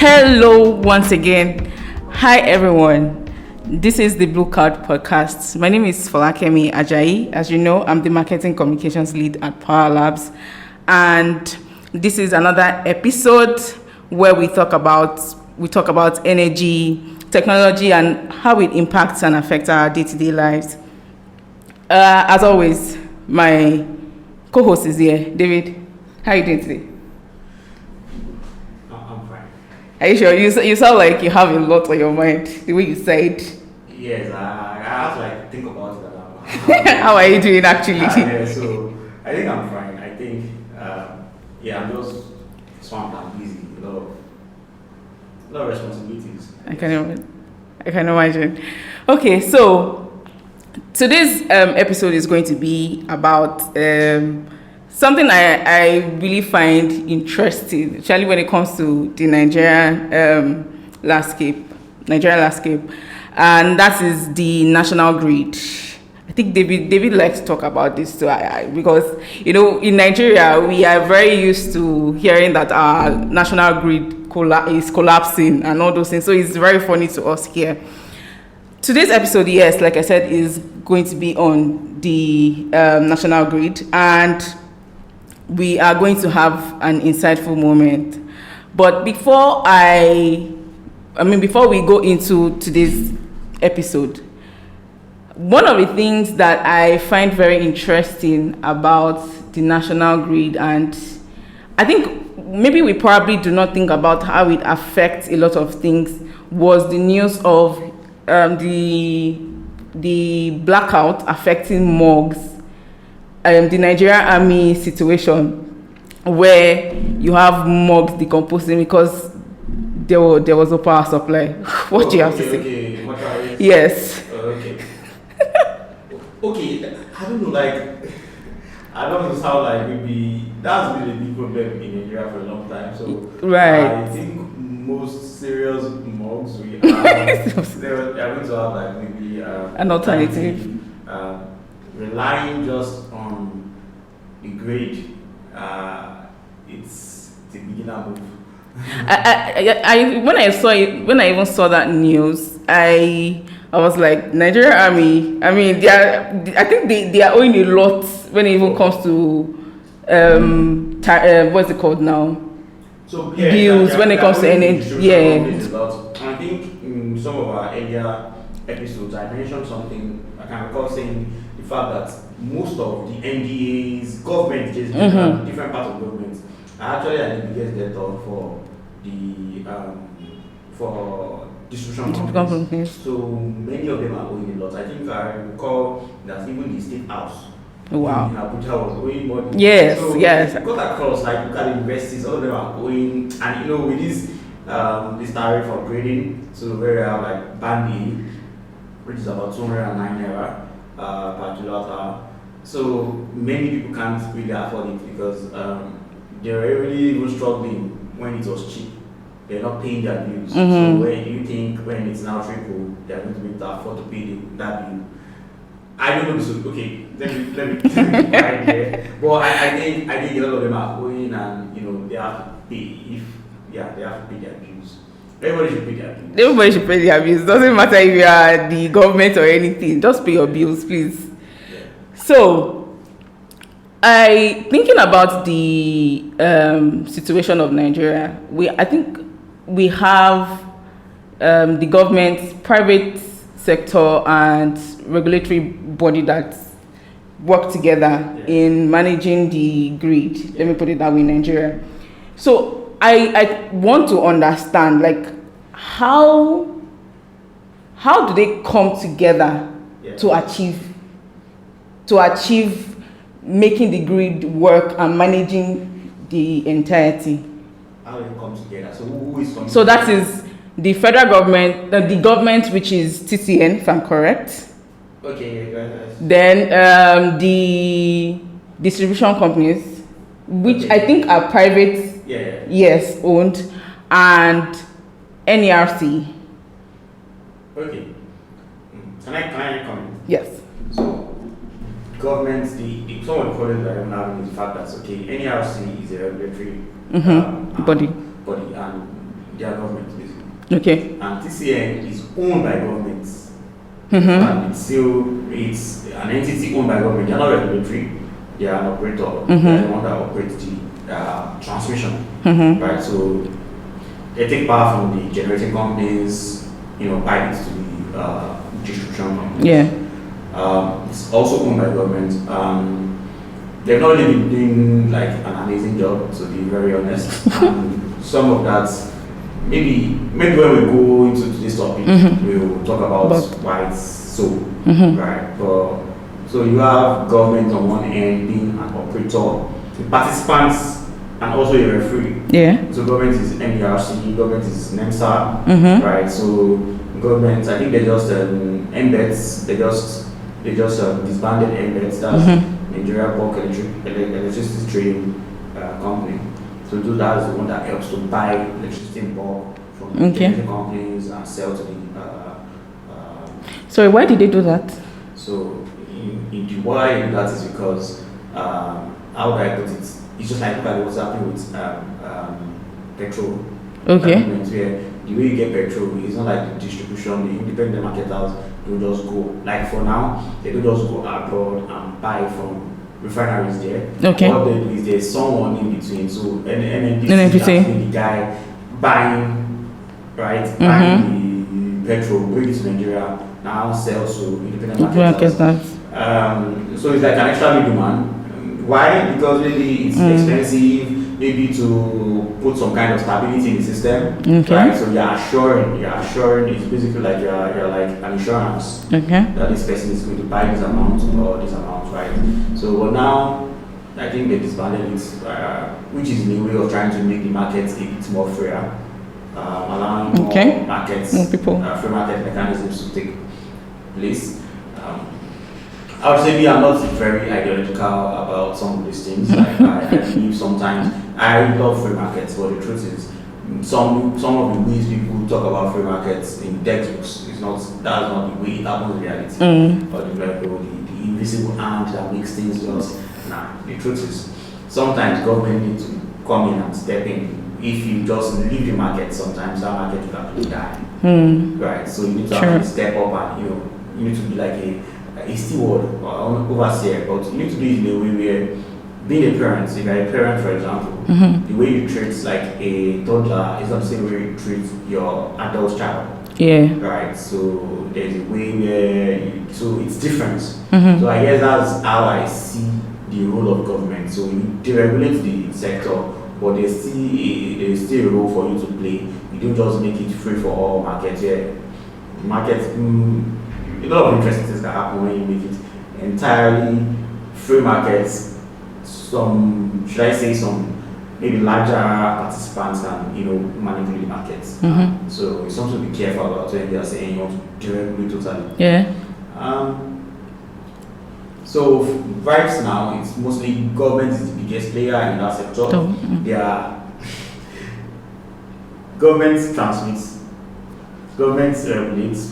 Hello once again. Hi everyone. This is the Blue Card Podcast. My name is Folakemi Ajayi. As you know, I'm the marketing communications lead at Powerlabs, and this is another episode where we talk about energy, technology, and how it impacts and affects our day-to-day lives. As always, my co-host is here, David. How are you doing today? I'm fine. Are you sure? You sound like you have a lot on your mind, the way you said. Yes, I have to think about it. How are you doing actually? So I think I'm fine. I think, I'm just swamped and busy. A lot of responsibilities. I can imagine. Okay, so today's episode is going to be about something I really find interesting, especially when it comes to the Nigerian landscape, and that is the national grid. I think David likes to talk about this too, because in Nigeria we are very used to hearing that our national grid is collapsing and all those things. So it's very funny to us here. Today's episode, yes, like I said, is going to be on the national grid, and we are going to have an insightful moment. But before we go into today's episode, one of the things that I find very interesting about the national grid, and I think maybe we probably do not think about how it affects a lot of things, was the news of the blackout affecting mogs. The Nigerian army situation, where you have mogs decomposing because there was no power supply. What do you have to say? Okay. What are you? Yes. Okay. Okay. I don't know. I don't know how maybe that's been a big problem in Nigeria for a long time. So right. I think most serious mogs we have they're going to have maybe an alternative. Relying just on the grade, it's the beginner move. When I even saw that news, I was like, Nigerian army. I mean, I think they are owing a lot when it even comes to what's it called now? So bills when it comes to energy. Yeah. I think in some of our earlier episodes, I mentioned something. I can recall saying the fact that most of the NDAs, government, different parts of government, are actually at the biggest debtor for the for distribution companies. So many of them are owing a lot. I think I recall that even the state house in Abuja was owing money. Yes, so yes. Got across look at the universities, all of them are owing, and with this tariff upgrading, so where we have Bandi, which is about 209 naira per kilowatt hour. So many people can't really afford it because they're really even struggling when it was cheap. They're not paying their bills. So when it's now triple, they're going to be able to afford to pay that bill. I don't know. So okay, let me right there. But I think a lot of them are owing, and they have to pay they have to pay their bills. Everybody should pay their bills. Everybody should pay their bills. Doesn't matter if you are the government or anything. Just pay your bills, please. Yeah. So, thinking about the situation of Nigeria, I think we have the government, private sector, and regulatory body that work together in managing the grid. Let me put it that way in Nigeria. So I want to understand how do they come together to achieve making the grid work and managing the entirety. How do they come together? So who is coming? So that is the federal government, the government, which is TCN, if I'm correct. Okay, yes. Then the distribution companies, which I think are private. Yes, owned, and NERC. Okay. Can I come in? Yes. So governments, some of the problems that I'm having is the fact that NERC is a regulatory body, and their government basically. Okay. And TCN is owned by governments. Mm-hmm. And it's an entity owned by government. They are not regulatory. They are an operator. Mm-hmm. They are the one that operates the transmission. Mm-hmm. Right. So they take power from the generating companies, buy it to the distribution companies. Yeah. It's also owned by government. They've not really been doing like an amazing job, to be very honest. And some of that, maybe when we go into today's topic, Mm-hmm. we will talk about why it's so. Mm-hmm. Right. But so you have government on one end being an operator, the participants, and also a referee. Yeah. So government is MERC, government is NEMSA, Mm-hmm. right? So government, I think they just embeds, they just disbanded embeds. That's Mm-hmm. Nigeria Bulk Electricity Trading Company. So that's the one that helps to buy electricity in bulk from the companies and sell to the. Sorry, why did they do that? So why I do that is because how do I put it? It's just like what's happening with petrol. Okay. Where the way you get petrol is not like the distribution, the independent marketers don't just go. Like for now, they don't just go abroad and buy from refineries there. Okay. What they do is there's someone in between. So NNPC NNPC. is actually the guy buying, right? Mm-hmm. Buying the petrol, bring it to Nigeria, now sell to independent marketers. So it's like an extra middleman. Why? Because maybe it's expensive, maybe to put some kind of stability in the system. Okay. Right? So you're assuring it's basically like you're like an insurance that this person is going to buy this amount or this amount, right? So but now I think they disbanded it, which is in a way of trying to make the market a bit more fair, allowing more markets, free market mechanisms to take place. I would say I'm not very ideological about some of these things. I believe sometimes I love free markets, but the truth is, some of the ways people talk about free markets in textbooks that's not the way it happens in reality. Or the invisible hand that makes things just the truth is, sometimes government needs to come in and step in. If you just leave the market, sometimes that market will actually die. Right. So you need to actually step up and you need to be like a steward or an overseer, but you need to do it in a way where, being a parent, if you're a parent, for example, the way you treat like a toddler is not the same way you treat your adult child. Yeah. Right. So there's a way where so it's different. So I guess that's how I see the role of government. So you deregulate the sector, but there's still a role for you to play. You don't just make it free for all markets. Yeah. Markets. A lot of interesting things that happen when you make it entirely free markets. Some maybe larger participants can manipulate the markets. So it's something to be careful about when they are saying you want to deregulate totally. Yeah. So right now it's mostly government is the biggest player in that sector. Government transmits, government regulates.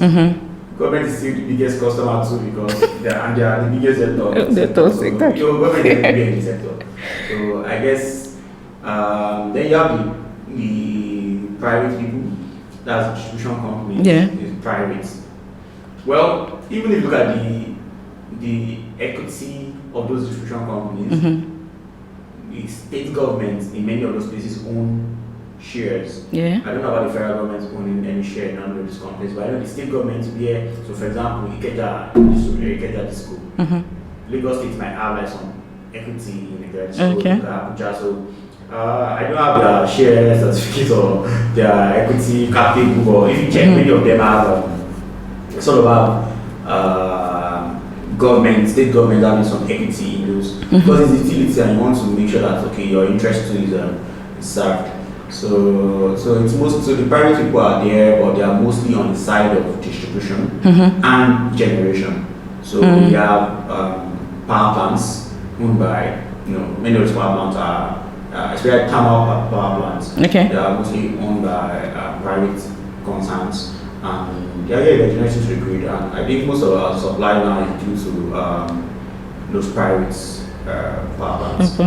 Government is still the biggest customer too because they are the biggest sector. Government is the biggest sector. So I guess then you have the private people, that's distribution companies. Is private. Well, even if you look at the equity of those distribution companies, the state governments in many of those places own shares. I don't know about the federal government owning any share in none of these companies, but I know the state government here. So, for example, Ikeja Disco, Lagos State might have like some equity in Ikeja Disco. So, I don't have their share certificate or their equity capital book, or if you check, many of them have sort of state government having some equity in those because it's utility and you want to make sure that your interest too is served. So the private people are there, but they are mostly on the side of distribution and generation. So we have power plants owned by many of those power plants are especially thermal power plants. They are mostly owned by private concerns, and they are generating to the grid. And I think most of our supply now is due to those private power plants.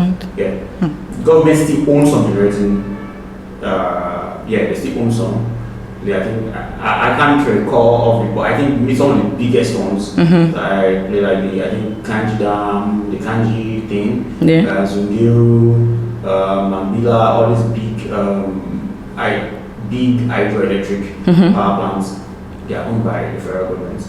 Government still owns some generating yeah, they still own some. I think I can't recall of it, but I think some of the biggest ones. Like I think Kanji Dam, the Kanji thing, Yeah. Zungiru, Mambila, all these big hydroelectric power plants. They are owned by the federal government.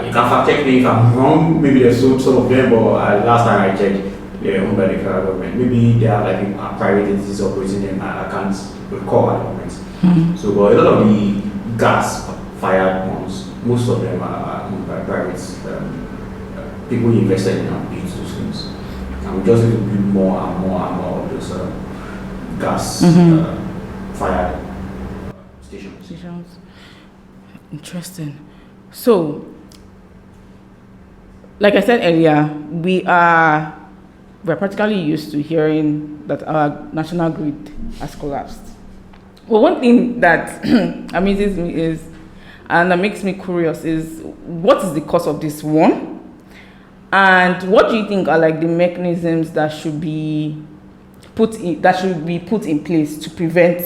You can fact check me if I'm wrong. Maybe they sold some of them, but last time I checked, they're owned by the federal government. Maybe they are like private entities operating them. I can't recall at the moment. So, but a lot of the gas-fired ones, most of them are owned by private people who invested in and built those things. And we just need to build more and more and more of those gas-fired stations. Interesting. So, like I said earlier, we're practically used to hearing that our national grid has collapsed. Well, one thing that amazes me is, and that makes me curious, is what is the cause of this one? And what do you think are like the mechanisms that should be put in place to prevent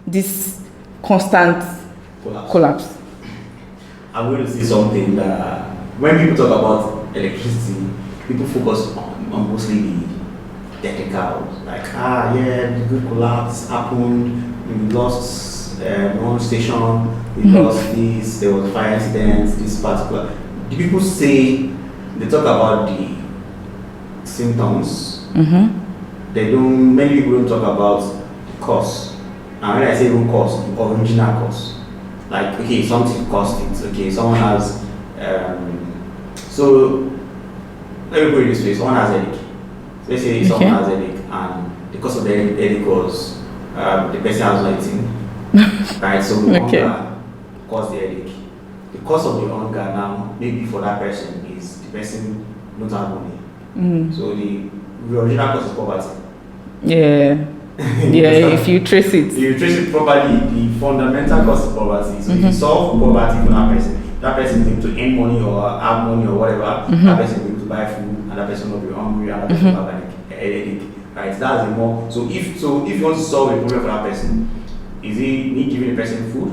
this constant collapse? I'm going to say something that when people talk about electricity, people focus on mostly the technicals. Like, the grid collapse happened. We lost one station, we lost this, there was a fire incident, this particular. The people say, they talk about the symptoms. Many people don't talk about the cause. And when I say root cause, the original cause. Like, okay, something caused it. Okay, someone has, so let me put it this way, someone has a headache. Let's say someone has a headache and the cause of the headache was the person has not eaten, right? So the hunger caused the headache. The cause of the hunger now, maybe for that person, is the person don't have money. So the original cause is poverty. Yeah. If you trace it. If you trace it properly, the fundamental cause is poverty. So if you solve poverty for that person is able to earn money or have money or whatever, that person is able to buy food, and that person will be hungry, and that person will have a headache. Right, that's the more. So if you want to solve a problem for that person, is it me giving the person food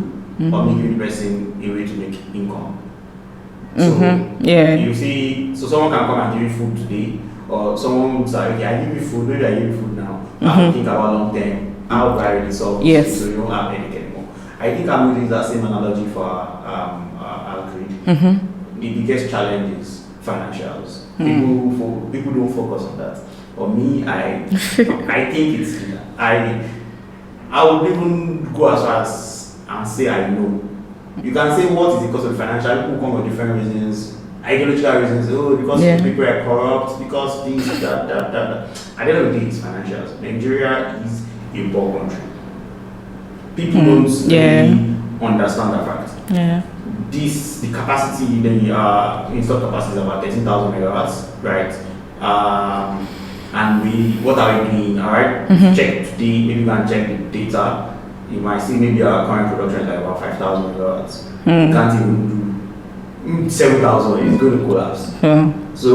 or me giving the person a way to make income? So you see, so someone can come and give you food today, or someone would say, okay, I give you food, maybe I give you food now. I have to think about long term. How do I really solve this? So you don't have headache anymore. I think I'm using that same analogy for our grid. The biggest challenge is financials. People don't focus on that. For me, I think it's I would even go as far as and say I know. You can say what is the cause of financial. People come with different reasons, ideological reasons. Oh, because people are corrupt, because this, that. At the end of the day, it's financials. Nigeria is a poor country. People don't really understand that fact. The capacity, the installed capacity is about 13,000 megawatts, right? And what are we doing? All right, check today. Maybe you can check the data. You might see maybe our current production is like about 5,000 megawatts. You can't even do 7,000. It's going to collapse. So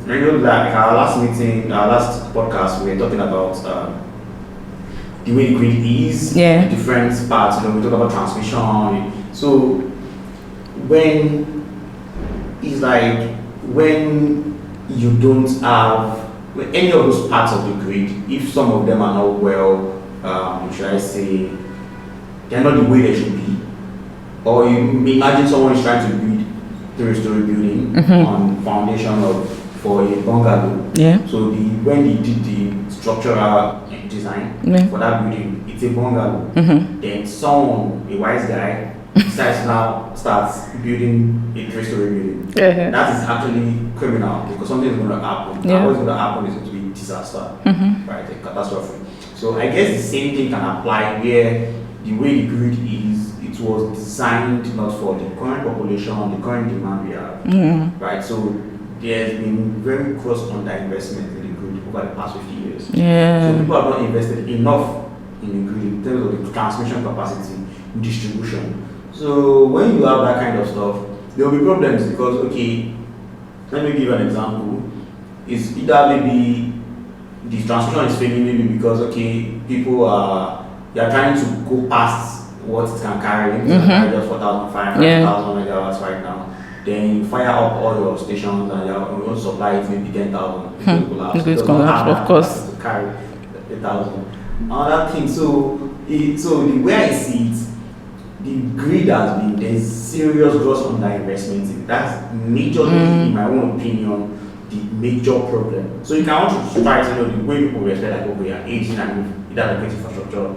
you know, like our last meeting, our last podcast, we were talking about the way the grid is, the different parts. You know, we talk about transmission. So when you don't have any of those parts of the grid, if some of them are not well, should I say, they're not the way they should be, or you imagine someone is trying to build 3-story building on foundation for a bungalow. So when they did the structural design for that building, it's a bungalow. Then someone, a wise guy, starts building a 3-story building. That is actually criminal because something is going to happen. And what's going to happen is going to be disaster, right? A catastrophe. So I guess the same thing can apply where the way the grid is, it was designed not for the current population, the current demand we have, right? So there's been very gross underinvestment in the grid over the past 50 years. So people have not invested enough in the grid in terms of the transmission capacity, distribution. So when you have that kind of stuff, there will be problems because, okay, let me give you an example. It's either maybe the transmission is failing maybe because, okay, people are you are trying to go past what it can carry. It can carry just 4,500, 5,000 megawatts right now. Then you fire up all your stations and you want to supply it maybe 10,000. It will collapse. It will collapse, of course. To carry 8,000. Another thing, so the way I see it, the grid has been, there's serious gross underinvestment. That's majorly, in my own opinion, the major problem. So you can want to try to know the way people respect like, we are aging and inadequate infrastructure.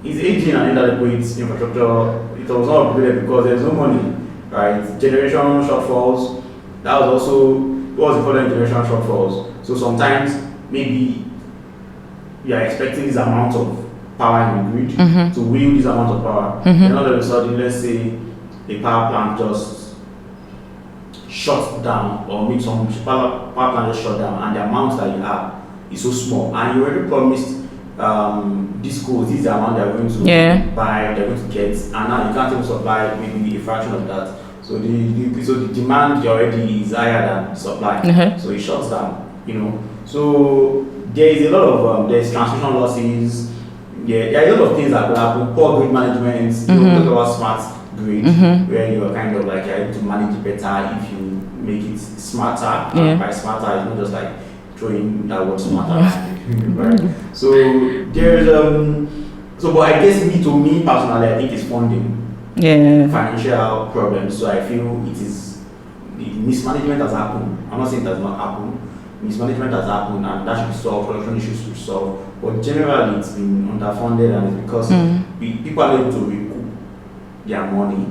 Is aging and inadequate infrastructure, it was not upgraded because there's no money, right? Generation shortfalls, that was also, what was the problem generation shortfalls? So sometimes, maybe you are expecting this amount of power in the grid to wield this amount of power. And all of a sudden, let's say a power plant just shuts down, or maybe some power plant just shut down, and the amount that you have is so small, and you already promised this is the amount they're going to buy, they're going to get, and now you can't even supply maybe a fraction of that. So the demand already is higher than the supply. So it shuts down, So there is a lot of there's transmission losses. There are a lot of things that could happen. Poor grid management. Talk about smart grid, where you are kind of like you're able to manage it better if you make it smarter. By smarter, it's not just like throwing that word smarter. Right? So there's but I guess to me personally, I think it's funding. Financial problems. So I feel it is the mismanagement has happened. I'm not saying it does not happen. Mismanagement has happened, and that should be solved. Production issues should be solved. But generally, it's been underfunded, and it's because people are able to recoup their money.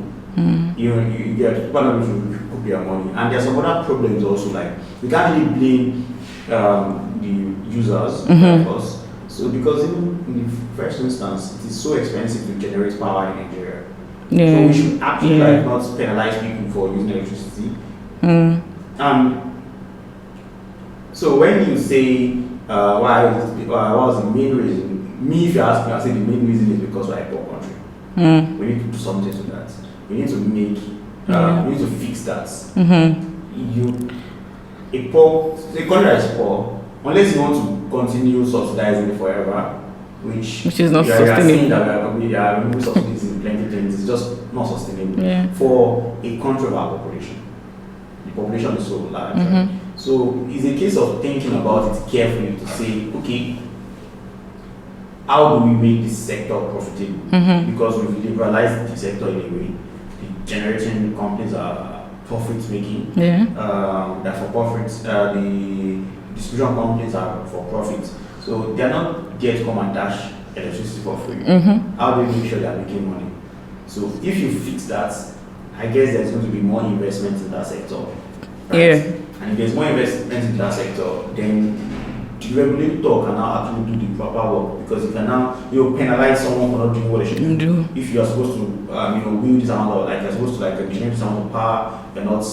You get people are able to recoup their money, and there are some other problems also. Like we can't really blame the users, like us. So because in the first instance, it is so expensive to generate power in Nigeria. So we should actually not penalize people for using electricity. So when you say why was the main reason? Me, if you ask me, I say the main reason is because we're a poor country. We need to do something to that. We need to make. We need to fix that. A country that is poor, unless you want to continue subsidizing it forever, which is not sustainable. We are removing subsidies in plenty of things. It's just not sustainable for a country of our population. The population is so large. Right? So it's a case of thinking about it carefully to say, okay, how do we make this sector profitable? Because we've liberalized the sector in a way. The generating companies are profit making. They're for profits. The distribution companies are for profit. So they're not there to come and dash electricity for free. How do we make sure they're making money? So if you fix that, I guess there's going to be more investment in that sector. Right? And if there's more investment in that sector, then the regulator can now actually do the proper work, because you can now penalize someone for not doing what they should do. If you are supposed to wield this amount of, like you're supposed to generate this amount of power, you're not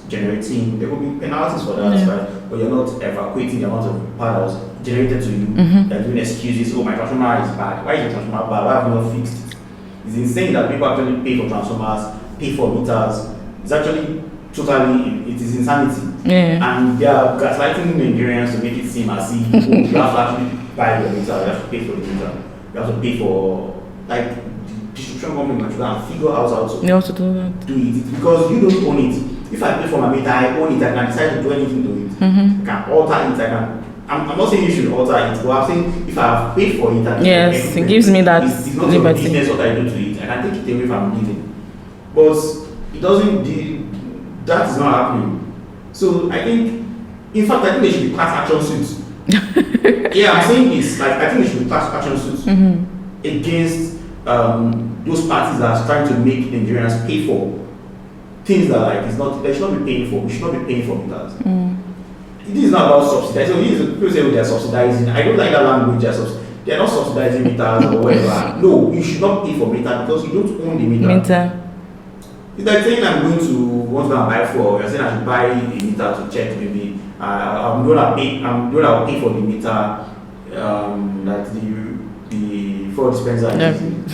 generating, there will be penalties for that, right? But you're not evacuating the amount of power that was generated to you. You're doing excuses. Oh, my transformer is bad. Why is your transformer bad? Why have you not fixed it? It's insane that people actually pay for transformers, pay for meters. It's actually totally, it is insanity. And they are gaslighting Nigerians to make it seem as if you have to actually buy your meter, you have to pay for the meter, you have to pay for, like, the distribution company must go and figure out how to do it, because you don't own it. If I pay for my meter, I own it, I can decide to do anything to it. I can alter it, I'm not saying you should alter it, but I'm saying if I have paid for it, it gives me that it's not your business what I do to it. I can take it away if I'm leaving. But it doesn't, that is not happening. So I think, in fact, I think there should be class action suits. I'm saying this, like, I think there should be class action suits against those parties that are trying to make Nigerians pay for things that, like, they should not be paying for. We should not be paying for meters. This is not about subsidizing. So people say they are subsidizing. I don't like that language. They are not subsidizing meters or whatever. No, you should not pay for meter because you don't own the meter. It's like saying I'm going to want to buy for. You're saying I should buy a meter to check maybe. I'm gonna pay for the meter that the fuel dispenser is using.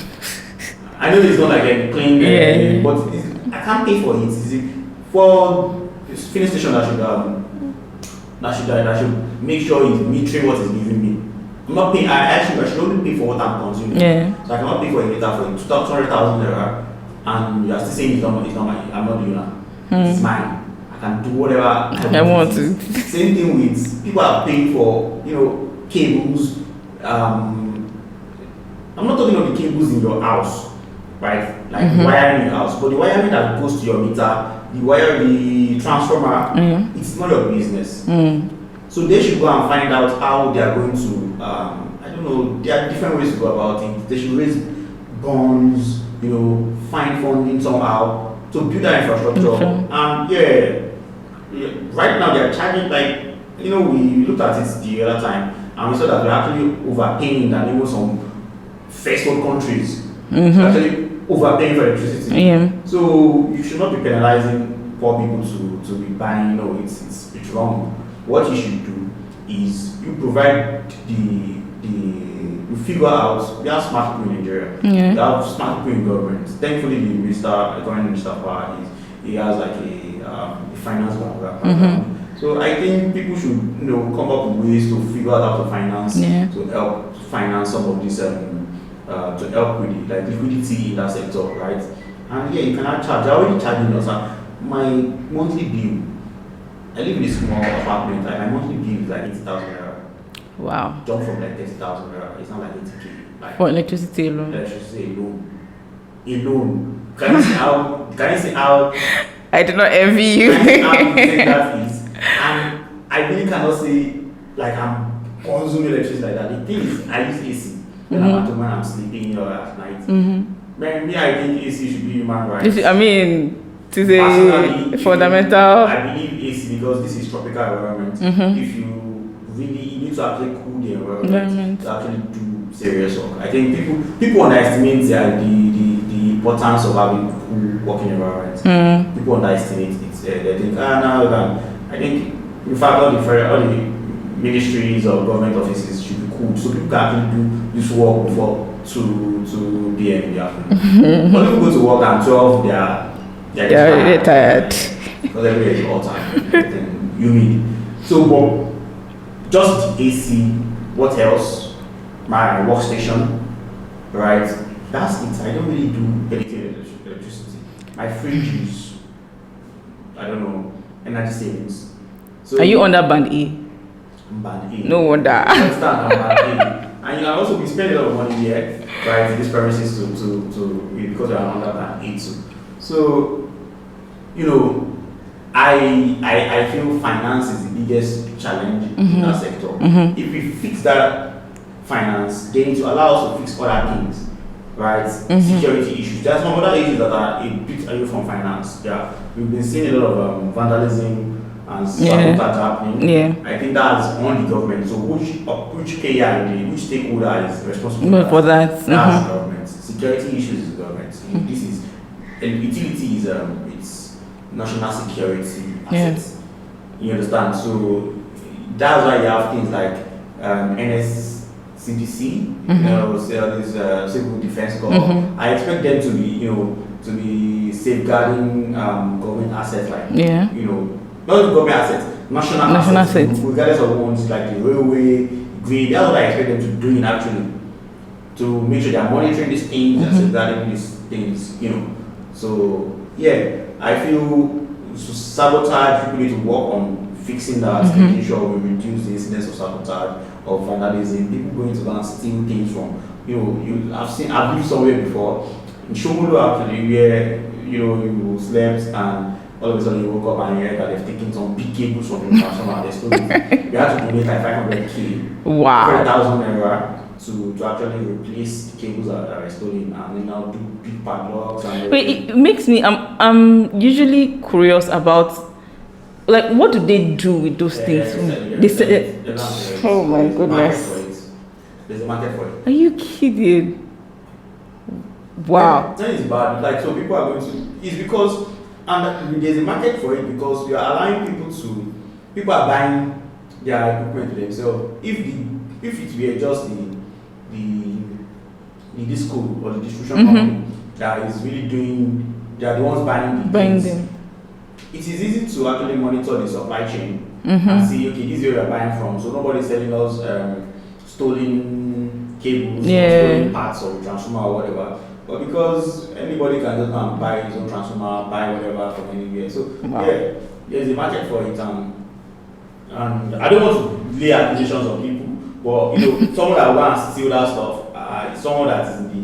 I know it's not like a plain, but I can't pay for it. For filling station that should make sure it's metering what it's giving me. I'm not paying. I should only pay for what I'm consuming. Yeah. So I cannot pay for a meter for 200,000 naira, and you are still saying it's not mine. I'm not doing that. It's mine. I can do whatever I want to. Same thing with people are paying for cables. I'm not talking about the cables in your house, right? Like wiring in your house, but the wiring that goes to your meter, the transformer, it's not your business. So they should go and find out how they are going to, I don't know, there are different ways to go about it. They should raise bonds, find funding somehow to build that infrastructure. And yeah, right now they're charging we looked at it the other time and we saw that we're actually overpaying than even some first world countries. Actually overpaying for electricity. Yeah. So you should not be penalizing poor people to be buying, it's wrong. What you should do is you provide you figure out, we have smart people in Nigeria. Yeah. We have smart people in government. Thankfully the current minister of power he has like a finance background. So I think people should come up with ways to figure out how to finance to help finance some of this to help with like liquidity in that sector, right? And yeah, you cannot charge. They're already charging us. My monthly bill, I live in a small apartment. Like my monthly bill is like 80,000 naira. Wow. Jump from like 30,000 naira. It's not like 80k. Like for electricity alone. Electricity alone. Can you see how? I do not envy you. Can you see how insane that is? And I really cannot say like I'm consuming electricity like that. The thing is, I use AC when I'm sleeping at night. Man, me, I think AC should be human rights. I mean, to the fundamental. I believe AC because this is tropical environment. If you need to actually cool the environment to actually do serious work. I think people underestimate the importance of having cool working environment. People underestimate it. They think, I think in fact all the ministries or government offices should be cool so people can actually do this work before 2 p.m. in the afternoon. But people go to work and 12 they're really tired. Because everywhere is hot and humid. So but just the AC, what else? My workstation, right? That's it. I don't really do anything with electricity. My fridge is, I don't know, energy savings. So are you under band A? I'm band A. No wonder. I understand, I'm band A. And you can also be spending a lot of money here, right, in these premises because we are under band A too. So, I feel finance is the biggest challenge in that sector. If we fix that finance, then it will allow us to fix other things, right? Security issues. There are some other issues that are a bit away from finance. Yeah, we've been seeing a lot of vandalism and sabotage happening. I think that's on the government. So which player, which stakeholder is responsible for that? That's the government. Security issues is the government. This is utility is it's national security assets. You understand? So that's why you have things like NSCDC, this Civil Defense Corps. I expect them to be safeguarding government assets, not government assets, national assets, regardless of ones like the railway, grid. That's what I expect them to do actually, to make sure they are monitoring these things and safeguarding these things. So yeah, I feel sabotage, people need to work on fixing that, making sure we reduce the incidence of sabotage, of vandalism, people going to go and steal things from, I've lived somewhere before, in Shomolu actually, where, you slept and all of a sudden you woke up and you heard that they've taken some big cables from the transformer and they stole it. We had to donate like 500k, 5,000 naira to actually replace the cables that were stolen and now do big padlocks and everything. It makes me, I'm usually curious about, like, what do they do with those things? Oh my goodness. There's a market for it. Are you kidding? Wow. That is bad. Like, so people are going to, it's because, and there's a market for it because we are allowing people are buying their equipment to themselves. If it were just the disco or the distribution company that is really doing, they are the ones buying them. It is easy to actually monitor the supply chain and see, okay, this is where we are buying from. So nobody's selling us stolen cables or Yeah. stolen parts of the transformer or whatever. But because anybody can just go and buy his own transformer, buy whatever from anywhere. So Wow. yeah, there's a market for it, and I don't want to lay accusations on people, but you know, someone that wants to steal that stuff, is someone that is in the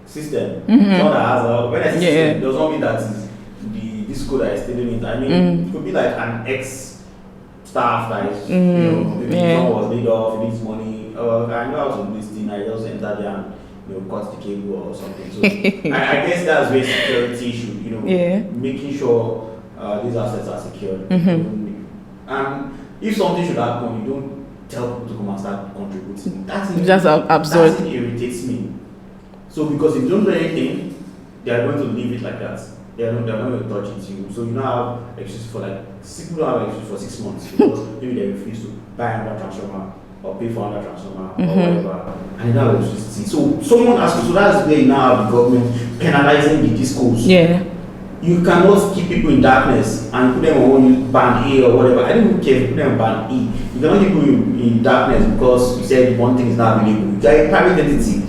system. Someone that has when I say system, does not mean that is this code that is stealing it. I mean, it could be like an ex staff that is, you know, maybe someone was laid off, he needs money. I know how to do this thing. I just enter there and cut the cable or something. So I guess that's where security should, making sure these assets are secured. And if something should happen, you don't tell people to come and start contributing. That's absurd. That irritates me. So because if you don't do anything, they are going to leave it like that. They're not going to touch it. So you now have electricity for people don't have electricity for 6 months because maybe they refuse to buy another transformer or pay for another transformer or whatever. And you don't have electricity. So someone asks you, so that's where you now have the government penalizing the discos. Yeah. You cannot keep people in darkness and put them on band A or whatever. I don't even care if you put them on band E. You cannot keep people in darkness because you said one thing is not available. You are a private entity,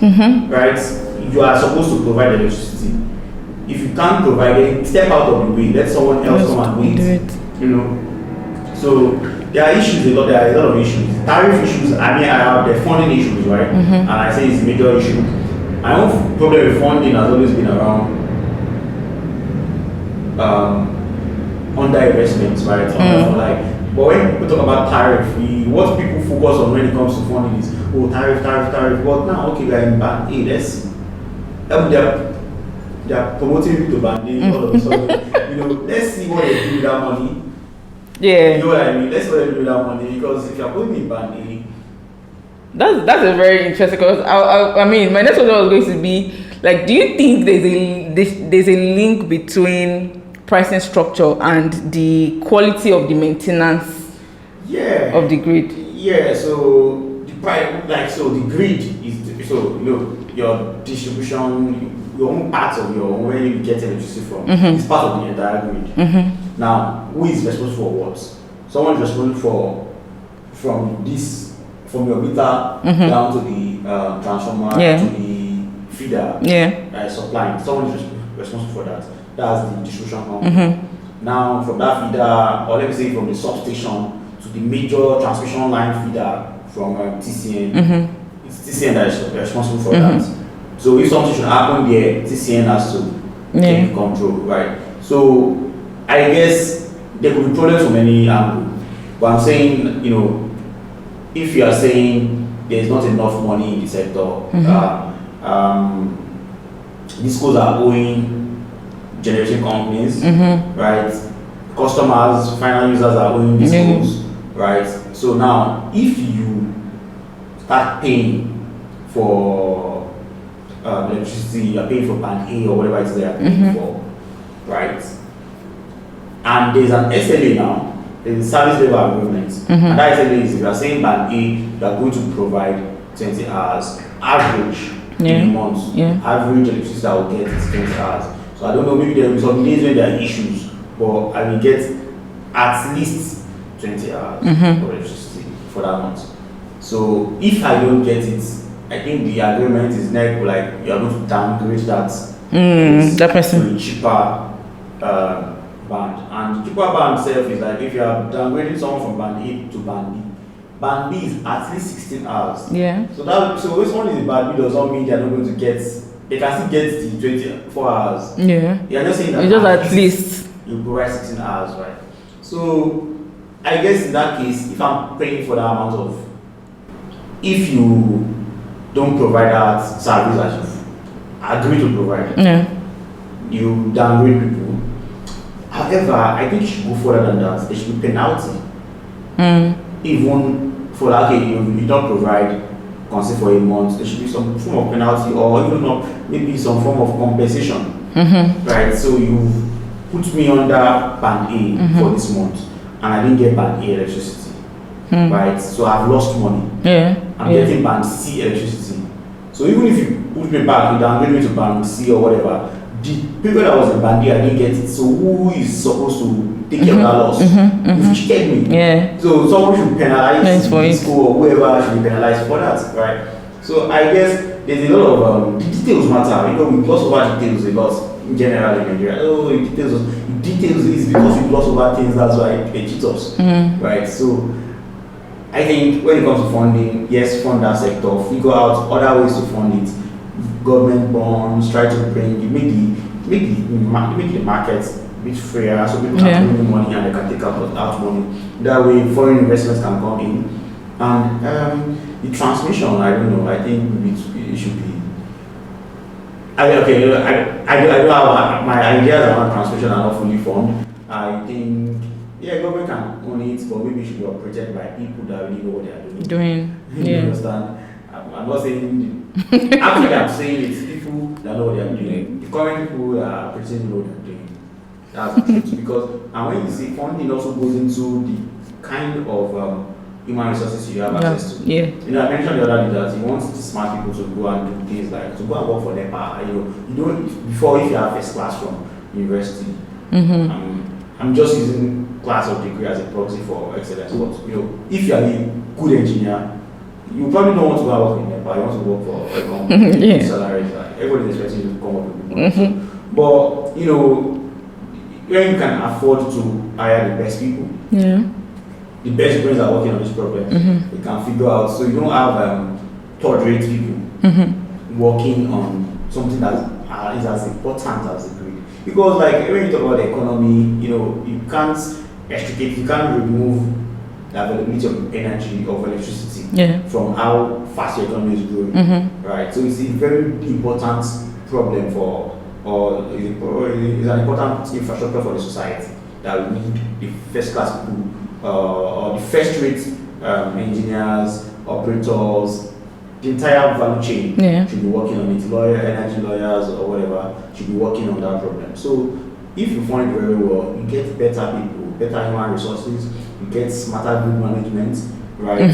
right? You are supposed to provide electricity. If you can't provide it, step out of the way. Let someone else come and wait. So there are issues. There are a lot of issues. Tariff issues. I mean, I have the funding issues, right? And I say it's a major issue. I know problem with funding has always been around underinvestments, right? But when people talk about tariff, what people focus on when it comes to funding is tariff. But now, okay, we are in band A. They are promoting people to band A all of a sudden. Let's see what they do with that money. Yeah. You know what I mean? Let's see what they do with that money, because if you are putting in band A, that's a very interesting. Because I mean, my next question was going to be like, do you think there's a link between pricing structure and the quality of the maintenance of the grid? Yeah, so the price, the grid is your distribution, your own part of where you get electricity from is part of the entire grid. Now, who is responsible for what? Someone is responsible from your meter down to the transformer to the feeder supplying. Someone is responsible for that. That's the distribution company. Now, from that feeder, or let me say from the substation to the major transmission line feeder from TCN, it's TCN that is responsible for that. So if something should happen there, TCN has to take control, right? So I guess there could be problems from any angle. But I'm saying, if you are saying there's not enough money in the sector, these schools are owing generation companies, right? Customers, final users are owing these schools, right? So now, if you start paying for electricity, you're paying for band A or whatever it is they are paying for, right? And there's an SLA now, there's a service level agreement, and that SLA is if you are saying band A, you are going to provide 20 hours average in a month. Average electricity I will get is 20 hours. So I don't know, maybe there will be some days when there are issues, but I will get at least 20 hours of electricity for that month. So if I don't get it, I think the agreement is like you are going to downgrade that person to a cheaper band. And the cheaper band itself is like if you are downgrading someone from band A to band B. Band B is at least 16 hours. Yeah. So if someone is in band B does not mean they are not going to get. They can still get the 24 hours. Yeah. You are just saying that just at least you provide 16 hours, right? So I guess in that case, if I'm paying for that amount of, if you don't provide that service that you've agreed to provide, you downgrade people. However, I think you should go further than that. There should be penalty. Even for that, okay, you don't provide consent for a month, there should be some form of penalty or even maybe some form of compensation. Right? So you put me under band A for this month and I didn't get band A electricity. Right? So I've lost money. I'm getting band C electricity. So even if you put me back, you downgrade me to band C or whatever, the people that was in band A, I didn't get it. So who is supposed to take care of that loss. You've cheated me. Yeah. So someone should penalize Thanks for the it. school or whoever should be penalized for that, right? So I guess there's a lot of the details matter. We gloss over details a lot in general in Nigeria. Oh, details is because we gloss over things. That's why they cheat us, right? So I think when it comes to funding, yes, fund that sector. Figure out other ways to fund it. Government bonds, try to make the market a bit freer so people can bring in money and they can take out money. That way, foreign investments can come in. And the transmission, I don't know. I think it should be. I don't have my ideas around transmission are not fully formed. I think government can own it, but maybe it should be operated by people that really know what they are doing. You understand? I'm not saying actually I'm saying it's people that know what they are doing. The current people that are operating know what they are doing. That's the truth. Because and when you see funding also goes into the kind of human resources you have access to. Yeah. I mentioned the other day that you want the smart people to go and do things like to go and work for them. You don't before if you have first class from university. I'm just using class or degree as a proxy for excellence. But if you are a good engineer, you probably don't want to go and work in them, but you want to work for a company with salaries. Like everybody is expecting you to come up with money. But when you can afford to hire the best people, the best brains are working on this problem. We can figure out. So you don't have third-rate people working on something that is as important as the grid. Because like when you talk about the economy, you can't extricate, you can't remove the availability of energy of electricity from how fast your economy is growing, right? So it's a very important problem or it's an important infrastructure for the society that we need the first class people or the first rate engineers, operators, the entire value chain should be working on it. Energy lawyers or whatever should be working on that problem. So if you fund it very well, you get better people, better human resources, you get smarter grid management, right?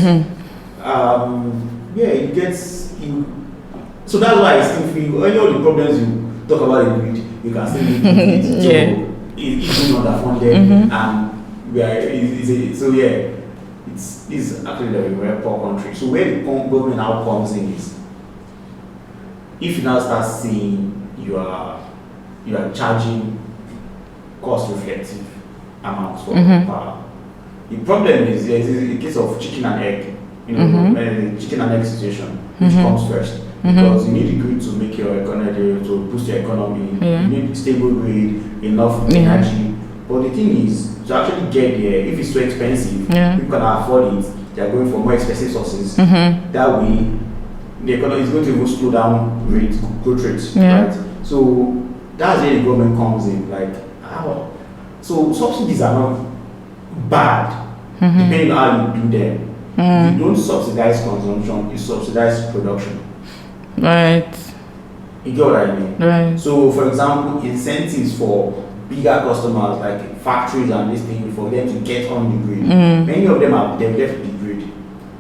So that's why I still feel all the problems you talk about the grid, you can still live with it. So it's not underfunded and it's actually a very poor country. So where the government now comes in is if you now start seeing you are charging cost reflective amounts for power. The problem is a case of chicken and egg, the chicken and egg situation, which comes first. Because you need the grid to make your economy, to boost your economy. You need stable grid, enough energy. But the thing is, to actually get there, if it's too expensive, people cannot afford it. They are going for more expensive sources. That way, the economy is going to even slow down growth rates, right? So that's where the government comes in. Like, how? So subsidies are not bad, depending on how you do them. You don't subsidize consumption; you subsidize production. Right. You get what I mean? Right. So, for example, incentives for bigger customers like factories and this thing for them to get on the grid. Many of them they've left the grid.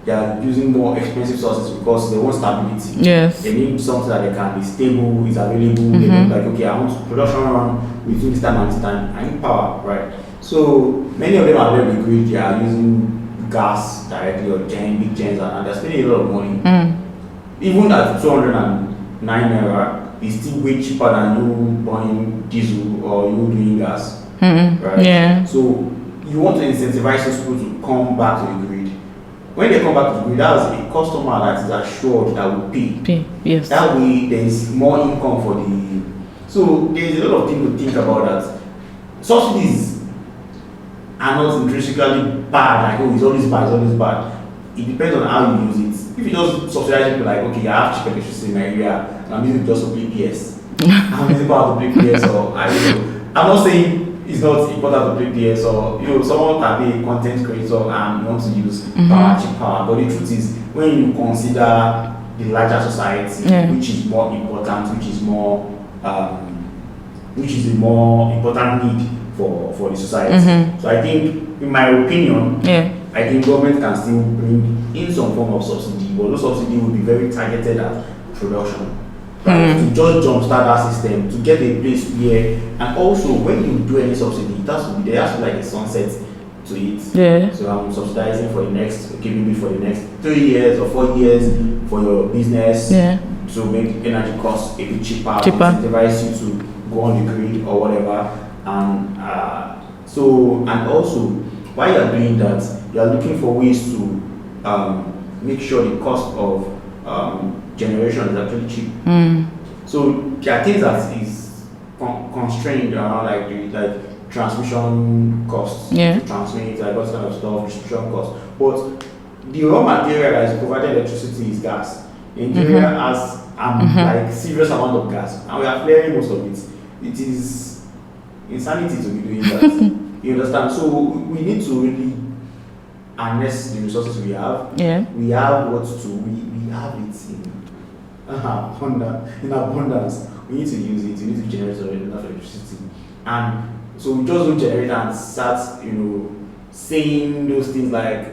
They are using more expensive sources because they want stability. Yes. They need something that they can be stable, is available. They don't like, okay, I want production run within this time and this time. I need power, right? So many of them are left the grid. They are using gas directly or big gens and they're spending a lot of money. Even at 209 naira, it's still way cheaper than you buying diesel or you doing gas, right? Yeah. So you want to incentivize those people to come back to the grid. When they come back to the grid, that's a customer that is assured that will pay. Yes. That way, there is more income for the. So there is a lot of things to think about that. Subsidies are not intrinsically bad. Like, it's always bad. It's always bad. It depends on how you use it. If you just subsidize people like, okay, I have cheap electricity in my area, and I'm using it just to play PS. I'm using power to play PS, or I don't know. I'm not saying it's not important to play PS, or someone can be a content creator and want to use power, cheap power. But the truth is, when you consider the larger society, which is more important, which is a more important need for the society. So I think, in my opinion, I think government can still bring in some form of subsidy, but those subsidy will be very targeted at production. right? To just jumpstart that system, to get a place where, and also when you do any subsidy, it has to be, there has to be like a sunset to it. Yeah. So I'm subsidizing for the next, maybe for the next 3 years or 4 years for your business. Yeah. To make energy costs a bit cheaper. Incentivize you to go on the grid or whatever. And and also while you're doing that, you're looking for ways to make sure the cost of generation is actually cheap. So there are things that is constrained around like transmission costs, Yeah. to transmit, like that kind of stuff, distribution costs. But the raw material that is provided electricity is gas. Nigeria has like serious amount of gas, and we are flaring most of it. It is insanity to be doing that. You understand? So we need to really harness the resources we have. Yeah. We have what to we have it in abundance. We need to use it. We need to generate enough electricity, and so we just don't generate and start, saying those things like,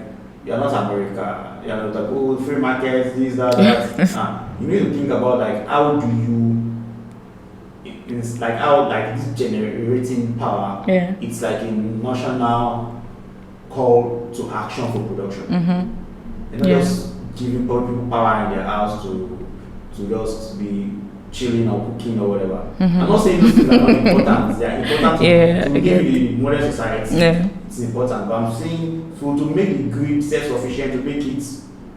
you're not America, you're not like, oh, free markets, this, that. You need to think about like, how do you, it's like how like this generating power, Yeah. it's like a national call to action for production. You're not just giving people power in their house to just be chilling or cooking or whatever. I'm not saying those things are not important. They are important to live in the modern society. Yeah. It's important, but I'm saying to make the grid self-sufficient, to make it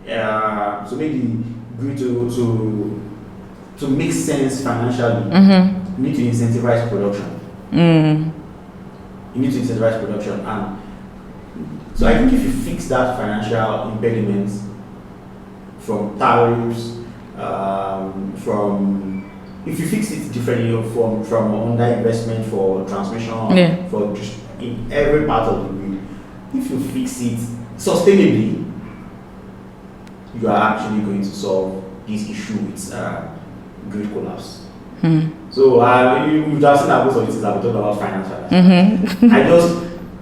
to make the grid to make sense financially, you need to incentivize production. You need to incentivize production, and so I think if you fix that financial impediment from tariffs, if you fix it differently, from under investment for transmission, for just in every part of the grid, if you fix it sustainably, you are actually going to solve this issue with grid collapse. So you've just seen that most of it is that we talk about finance.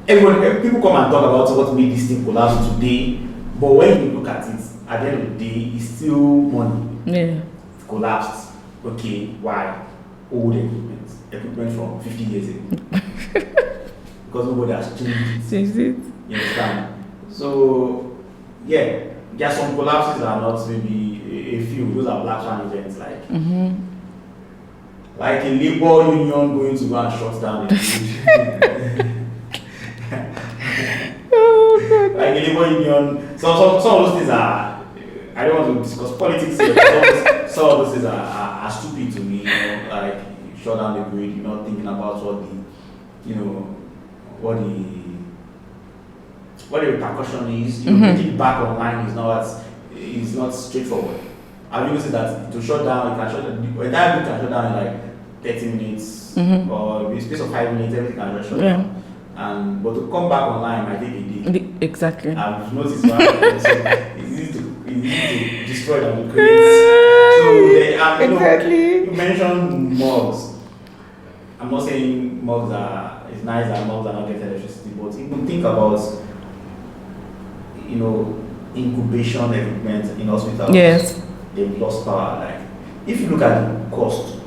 People come and talk about what made this thing collapse today, but when you look at it, at the end of the day, it's still money. Yeah. It collapsed. Okay, why? Old equipment from 50 years ago. Because nobody has changed it. You understand? So, yeah, there are some collapses that are not maybe a few. Those are black swan events, like a labor union going to go and shut down the like a labor union. Some of those things are, I don't want to discuss politics here, but some of those things are stupid to me. Like shut down the grid, you're not thinking about what the repercussion is. Making it back online is not straightforward. I've even said that to shut down, you can shut down, the entire grid can shut down in like 30 minutes or in a space of 5 minutes, everything can just shut down. But to come back online might take a day. Exactly. I've noticed one it's easy to destroy them to create. So Exactly. You mentioned mugs. I'm not saying mugs it's nice that mugs are not getting electricity, but even think about incubation equipment in hospitals. Yes. They've lost power. Like if you look at the cost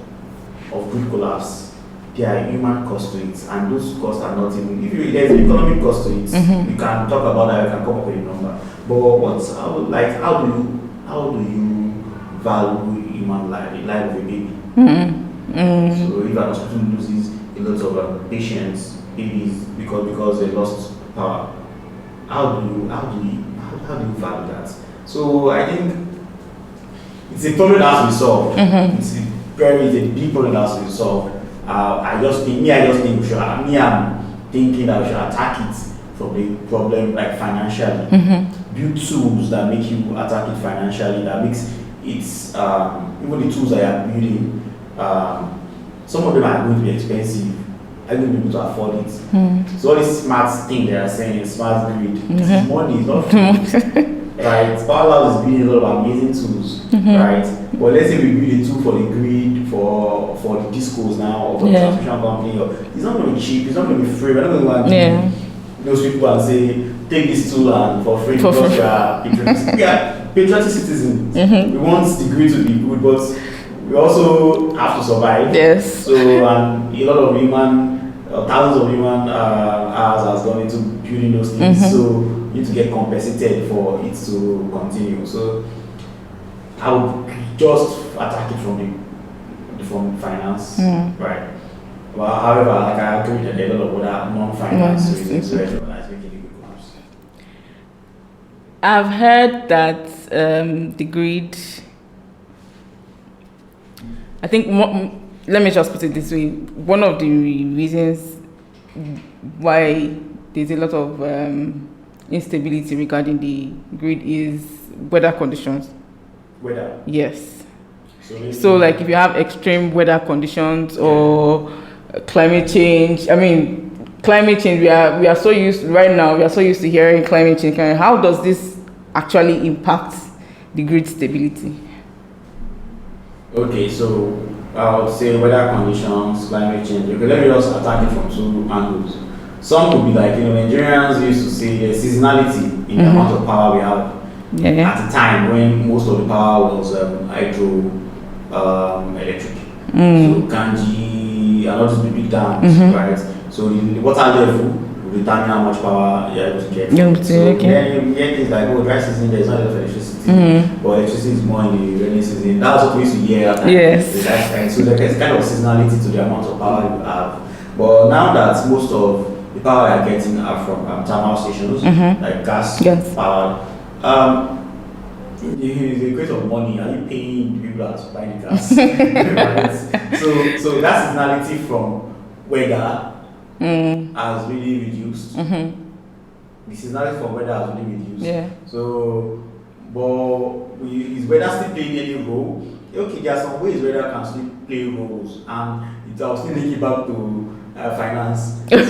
of grid collapse, there are human costs to it, and those costs are not even. If there's an economic cost to it, you can talk about that. You can come up with a number. But how do you value human life, the life of a baby? So if an hospital loses a lot of patients, babies, because they lost power, how do you value that? So I think it's a problem that has to be solved. It's a big problem that has to be solved. I'm thinking that we should attack it from the problem like financially. Build tools that make you attack it financially, that makes it even the tools that you are building, some of them are going to be expensive. I going to be able to afford it. So all this smart thing they are saying, smart grid, it's money, it's not free. Right? Powerlabs is building a lot of amazing tools, right? But let's say we build a tool for the grid, for the discos now, or for the transmission company. It's not going to be cheap, it's not going to be free. We're not going to want those people and say, take this tool and for free because we are patriotic citizens. We want the grid to be good, but we also have to survive. Yes. So, and a lot of thousands of human hours has gone into building those things. So, you need to get compensated for it to continue. So, I would just attack it from finance, right? Well, however, like I agree that there are a lot of other non-finance reasons where that's making it collapse. I've heard that the grid. I think let me just put it this way: one of the reasons why there's a lot of instability regarding the grid is weather conditions. Weather. Yes. So like if you have extreme weather conditions or climate change, I mean climate change, we are so used right now, we are so used to hearing climate change. How does this actually impact the grid stability? Okay, so I would say weather conditions, climate change. Okay, let me just attack it from two angles. Some could be like, Nigerians used to say there's seasonality in the amount of power we have. At the time when most of the power was hydro electric. So Kanji and all these big dams, right? So the water level will determine how much power you're able to get. Then you get things like, dry season there's not enough electricity, but electricity is more in the rainy season. That's what we used to hear at that time. Yes. So there's kind of seasonality to the amount of power you have. But now that most of the power you're getting are from thermal stations, like gas powered, it's a case of money. Are you paying the people that are buying the gas? Right? So that seasonality from weather has really reduced. The seasonality from weather has really reduced. So, but is weather still playing any role? Okay, there are some ways weather can still play roles, and I'll still link it back to finance. So,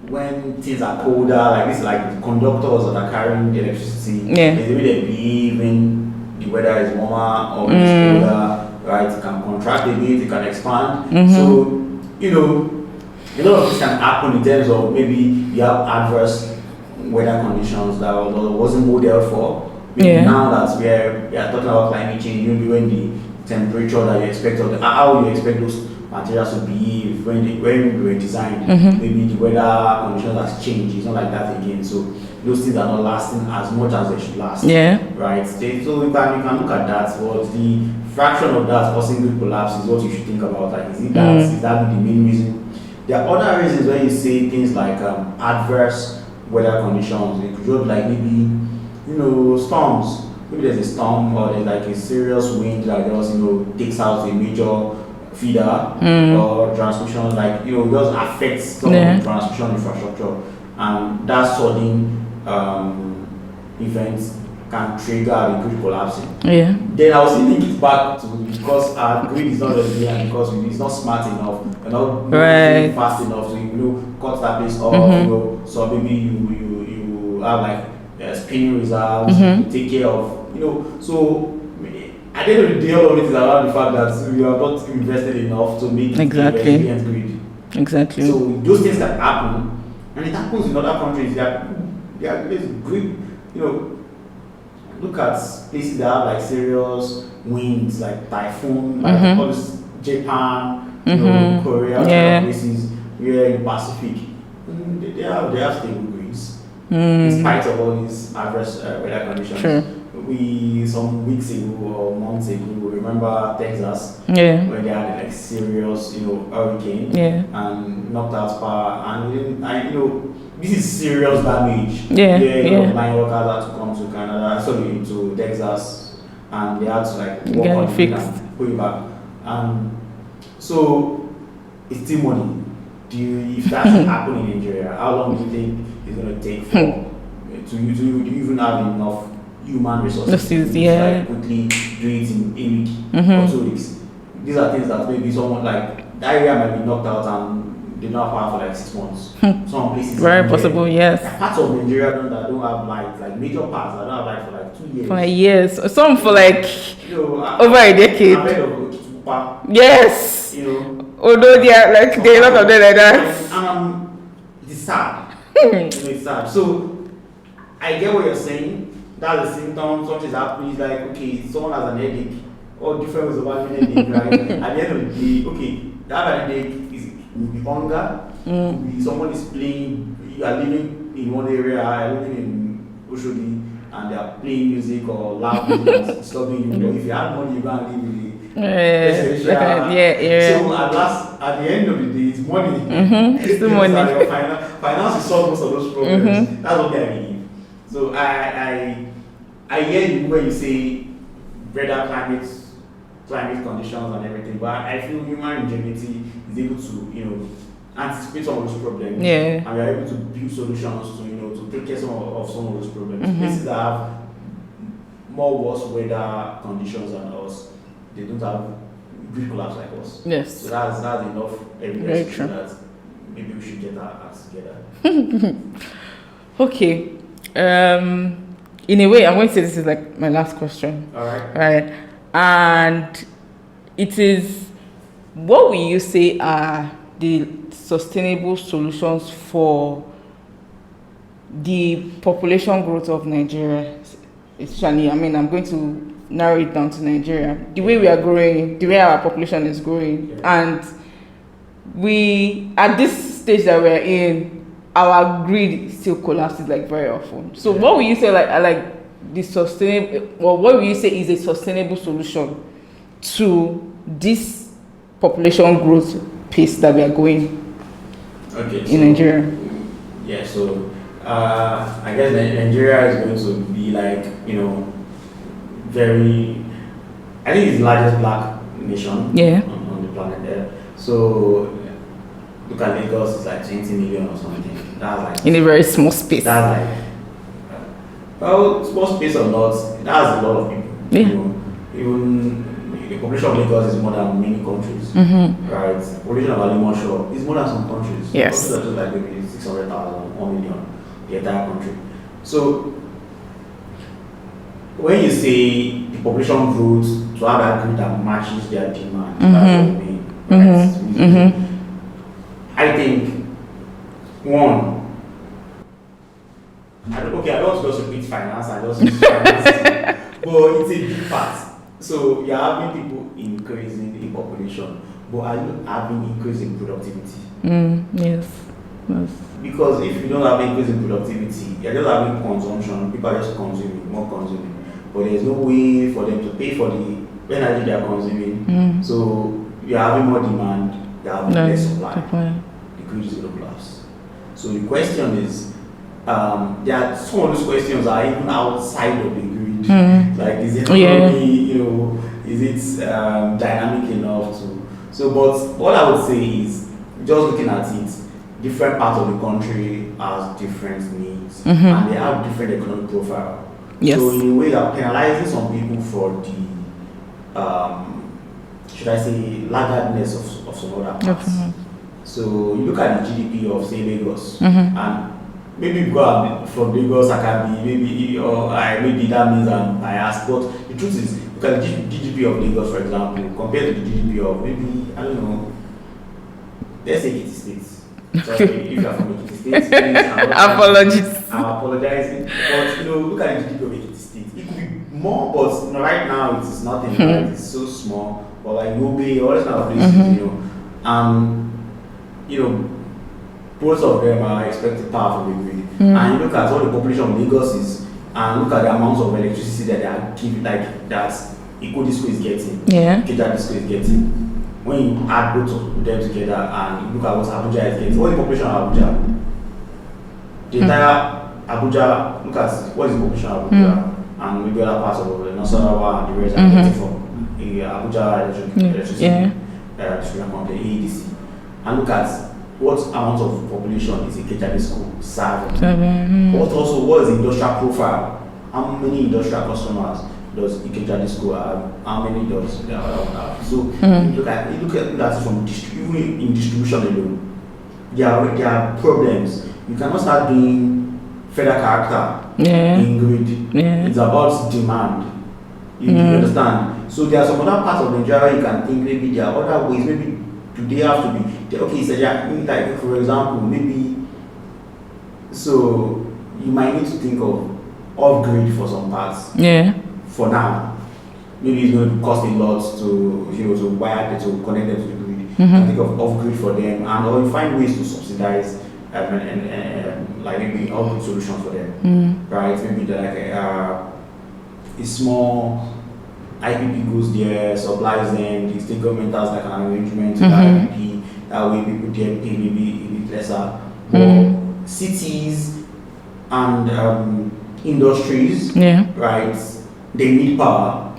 when things are colder, like this, like the conductors that are carrying the electricity, there's a way they behave when the weather is warmer or it's colder, right? It can contract a bit, it can expand. So, a lot of this can happen in terms of maybe you have adverse weather conditions that wasn't modeled for. Maybe now that we are talking about climate change, maybe when the temperature that you expect, or how you expect those materials to behave when they were designed, maybe the weather conditions has changed. It's not like that again. So those things are not lasting as much as they should last. Right. So you can look at that. But the fraction of that causing grid collapse is what you should think about. Like, is that the main reason? There are other reasons when you say things like adverse weather conditions. It could be like maybe storms. Maybe there's a storm or there's like a serious wind that just takes out a major feeder or transmission, like just affects some of the transmission infrastructure, and that sudden events can trigger the grid collapsing. Then I was link it back to because our grid is not resilient, because it's not smart enough, we're not moving fast enough to cut that place off. So maybe you have like spinning reserves to take care of so. At the end of the day, all of it is around the fact that we are not invested enough to make it a resilient grid. Exactly. So those things can happen, and it happens in other countries. There are grid, look at places that have like serious winds, like typhoon, like all this Japan, Korea, places where in the Pacific, they have stable grids in spite of all these adverse weather conditions. Some weeks ago or months ago, remember Texas, where they had like serious, hurricane and knocked out power, and this is serious damage. Mine workers had to come to Canada, to Texas, and they had to like work on it and put it back. So it's still money. If that should happen in Nigeria, how long do you think it's going to take for do you even have enough human resources to quickly do it in a week or 2 weeks? These are things that maybe someone like that area might be knocked out and they don't have power for like 6 months. Some places very possible, yes. Parts of Nigeria that don't have light, like major parts that don't have light for like 2 years. For years, some for like over a decade. I've heard of Okitupa. Yes. Although there are a lot of them like that. It's sad. It's sad. So I get what you're saying, that's a symptom, something's happening, it's like, okay, someone has an headache, all different ways of having headache, right? At the end of the day, okay, that headache will be hunger, will be someone is playing, you are living in one area, you're living in Oshodi, and they are playing music or loud music that's disturbing you. But if you have money, you go and live in the So at the end of the day, it's money. It's the money. Your finance will solve most of those problems. That's what I believe. So I hear you when you say better climate conditions and everything, but I feel human ingenuity is able to, anticipate some of those problems. Yeah. And we are able to build solutions to take care of some of those problems. Places that have more worse weather conditions than us, they don't have grid collapse like us. Yes. So that's enough evidence to show that maybe we should get our acts together. Okay. In a way, I'm going to say this is like my last question. All right. Right. And it is, what will you say are the sustainable solutions for the population growth of Nigeria? Especially, I'm going to narrow it down to Nigeria. The way we are growing, the way our population is growing, and we, at this stage that we're in, our grid still collapses like very often. So what will you say like the sustainable, or what will you say is a sustainable solution to this population growth pace that we are going in Nigeria? Yeah, so I guess Nigeria is going to be like, very, I think it's the largest black nation on the planet there. So look at Lagos, it's like 20 million or something. That's like in a very small space. That's like, small space or not, that's a lot of people. Yeah. Even the population of Lagos is more than many countries, right? The population of Alimosho is more than some countries. Yes. Countries are just like maybe 600,000, 1 million, the entire country. So when you say the population growth to have a grid that matches their demand, that's what we mean. Right? I think one. I don't want to just repeat finance. I just use finance, but it's a big part. So you're having people increasing in population, but are you having increase in productivity? Yes. Because if you don't have increase in productivity, you're just having consumption. People are just consuming, more consuming. But there's no way for them to pay for the energy they are consuming. So you're having more demand, you're having less supply. The grid is going to collapse. So the question is, there are some of those questions are even outside of the grid. Like, is it is it dynamic enough to? So, but what I would say is, just looking at it, different parts of the country has different needs, and they have different economic profile. Yes. So in a way, you're penalizing some people for the, should I say, laggardness of some other parts. So you look at the GDP of, say, Lagos, and maybe because from Lagos, I can be, maybe that means I'm biased, but the truth is, look at the GDP of Lagos, for example, compared to the GDP of maybe, I don't know, let's say Ekiti State. Sorry, if you are from Ekiti State, please, apologies. I'm apologizing, but look at the GDP of Ekiti State. It could be more, but right now it's nothing. Right? It's so small. But like Yobe, all these kind of places, both of them are expected power from the grid. And you look at what the population of Lagos is, and look at the amounts of electricity that they are giving, like that Eco Disco is getting, Keja Disco is getting. When you add both of them together and you look at what Abuja is getting, what is the population of Abuja? The entire Abuja, look at what is the population of Abuja, and maybe other parts of Nasarawa and the rest are getting from Abuja Electricity Distribution Company, AEDC. And look at what amount of population is Ikeja Disco serving. What is the industrial profile? How many industrial customers does Ikeja Disco have? How many does the other one have? So you look at that from even in distribution alone. There are problems. You cannot start doing federal character in grid. It's about demand. You understand? So there are some other parts of Nigeria you can think maybe there are other ways. Maybe do they have to be okay? So like for example, maybe so you might need to think of off-grid for some parts. Yeah. For now. Maybe it's going to cost a lot to to wire them, to connect them to the grid. And think of off-grid for them, and or you find ways to subsidize like maybe off-grid solutions for them, right? Maybe like a small IPP goes there, supplies them. The state government has like an arrangement with IPP. That way, people there pay maybe a bit lesser. But cities and industries, right? They need power.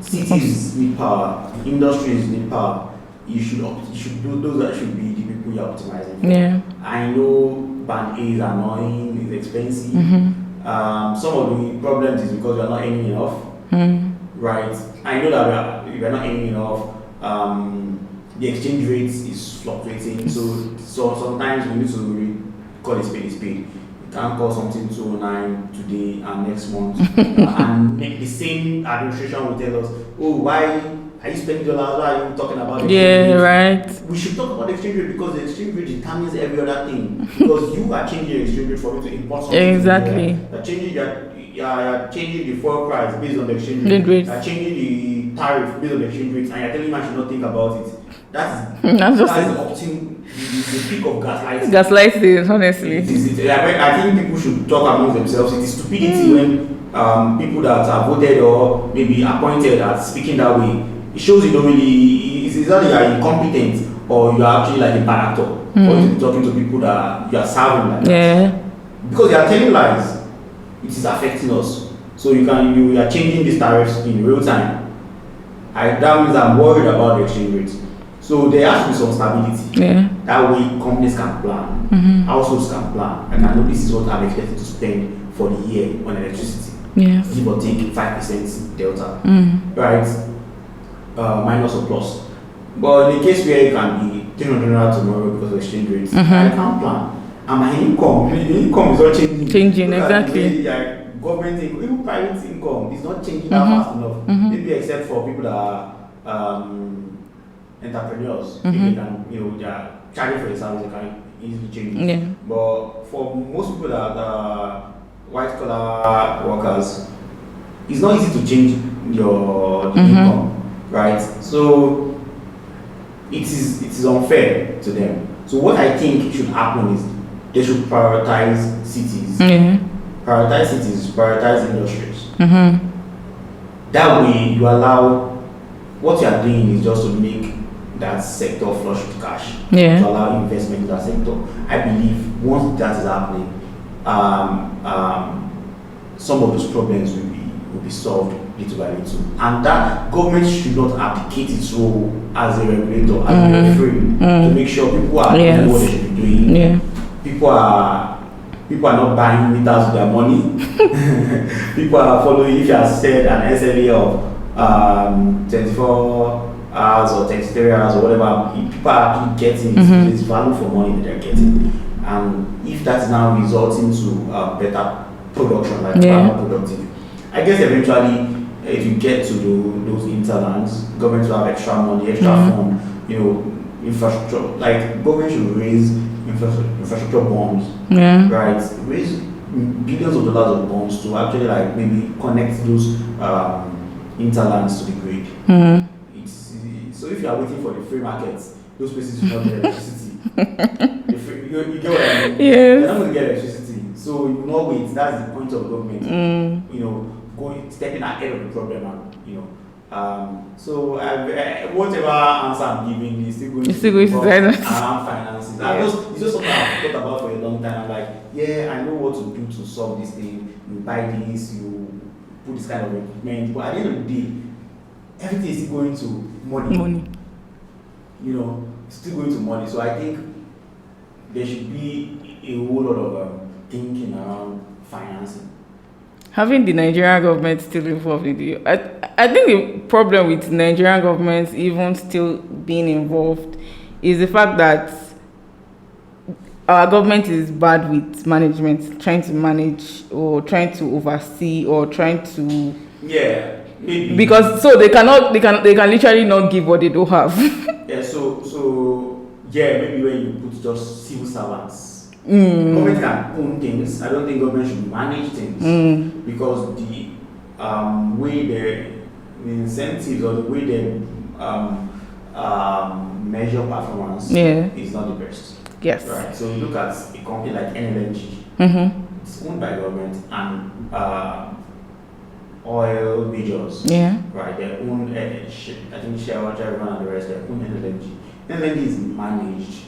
Cities need power. Industries need power. You should do those that should be the people you're optimizing for. Yeah. I know band A is annoying, it's expensive. Some of the problems is because you're not earning enough. Right. I know that we're not earning enough. The exchange rate is fluctuating. So sometimes we need to call it spade a spade. Can't call something 209 today and next month and the same administration will tell us, oh, why are you spending dollars? Why are you talking about the exchange rate? Right. We should talk about the exchange rate because the exchange rate determines every other thing. Because you are changing the exchange rate for me to import something. Exactly. You're changing the fuel price based on the exchange rate. You're changing the tariff based on the exchange rate, and you're telling me I should not think about it. That is the peak of gaslighting. Gaslighting, honestly. I think people should talk amongst themselves. It is stupidity when people that are voted or maybe appointed are speaking that way. It shows you don't really. It's either you are incompetent or you are actually like a bad actor. Or you be talking to people that you are serving like that. Because you are telling lies. It is affecting us. So you are changing these tariffs in real time. That means I'm worried about the exchange rate. So there has to be some stability. That way companies can plan, households can plan. I can know this is what I'm expecting to spend for the year on electricity. Give or take 5% delta. Right? Minus or plus. But in the case where it can be 300 naira tomorrow because of exchange rates, I can't plan. And my income is not changing. Exactly. Government income, even private income is not changing that fast enough. Maybe except for people that are entrepreneurs. They can, they are charging for the service, they can easily change it. But for most people that are white collar workers, it's not easy to change your income, right? So it is unfair to them. So what I think should happen is they should prioritize cities. Prioritize cities, prioritize industries. That way you allow, what you are doing is just to make that sector flush with cash, to allow investment in that sector. I believe once that is happening, some of those problems will be solved little by little. And that government should not abdicate its role as a regulator, as a referee, to make sure people are doing what they should be doing. People are not buying meters with their money. People are following, if you have said an SLA of 24 hours or 33 hours or whatever, people are actually getting this value for money that they're getting. And if that is now resulting to better production, like more productive, I guess eventually if you get to those interlands, government will have extra money, extra fund, infrastructure. Like government should raise infrastructure bonds, right? Raise billions of dollars of bonds to actually like maybe connect those interlands to the grid. So if you are waiting for the free markets, those places will not get electricity. You get what I mean? They're not going to get electricity. So you will not wait. That's the point of government. Stepping ahead of the problem and so whatever answer I'm giving is still going to be around finances. It's just something I've thought about for a long time. I'm like, I know what to do to solve this thing. You buy this, you put this kind of equipment, but at the end of the day, everything is still going to money. It's still going to money. So I think there should be a whole lot of thinking around financing. Having the Nigerian government still involved in the... I think the problem with Nigerian government even still being involved is the fact that our government is bad with management, trying to manage or trying to oversee or trying to... maybe. Because so they can literally not give what they don't have. So maybe when you put just civil servants Government can own things. I don't think government should manage things because the way the incentives or the way they measure performance is not the best. Yes. Right. So you look at a company like NLNG. It's owned by government and oil majors. Yeah. Right. They own I think Shell, Chevron, and the rest. They own NLNG. NLNG is managed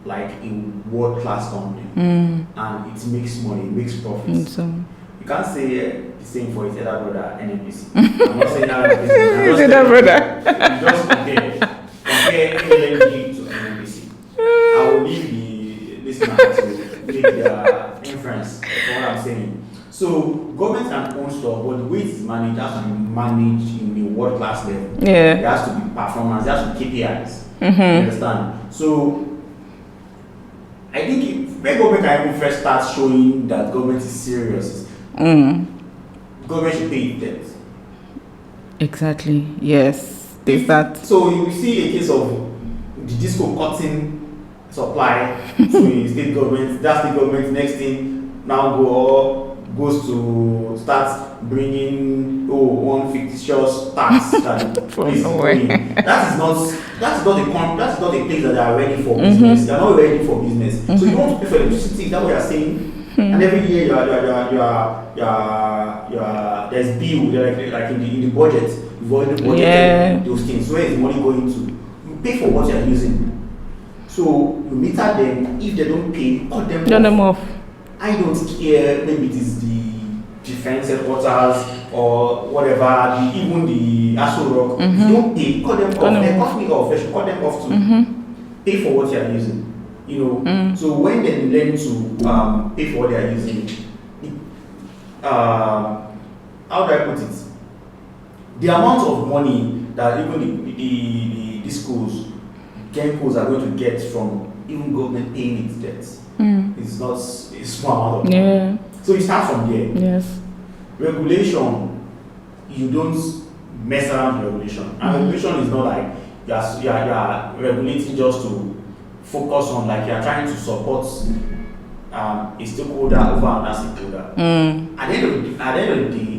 like a world-class company, and it makes money, it makes profits. So you can't say the same for its elder brother NNPC. I'm not saying that his elder brother. Just compare NLNG to NNPC. I will leave the listener to make their inference for what I'm saying. So government can own stuff, but the way it is managed has to be managed in the world-class level. Yeah. There has to be performance, there has to be KPIs. You understand? So I think when government can even first start showing that government is serious, government should pay its debt. Exactly. Yes. There's that. So you see a case of the disco cutting supply to a state government. That state government next thing now goes to start bringing one fictitious tax that is going. That's not a place that they are ready for business. They are not ready for business. So you want to pay for electricity, that's what you are saying. And every year there's bill like in the budget. You've already budgeted those things. So where is the money going to? You pay for what you are using. So you meter them. If they don't pay, cut them off. I don't care. Maybe it is the defense headquarters or whatever. Even the Aso Rock. If you don't pay, cut them off. They cut me off. They should cut them off too. Pay for what you are using. So when they learn to pay for what they are using, how do I put it? The amount of money that even the schools, Gencos are going to get from even government paying its debts is not a small amount of money. So you start from there. Yes. Regulation, you don't mess around with regulation. And regulation is not like you are regulating just to focus on, like you are trying to support a stakeholder over another stakeholder. At the end of the day,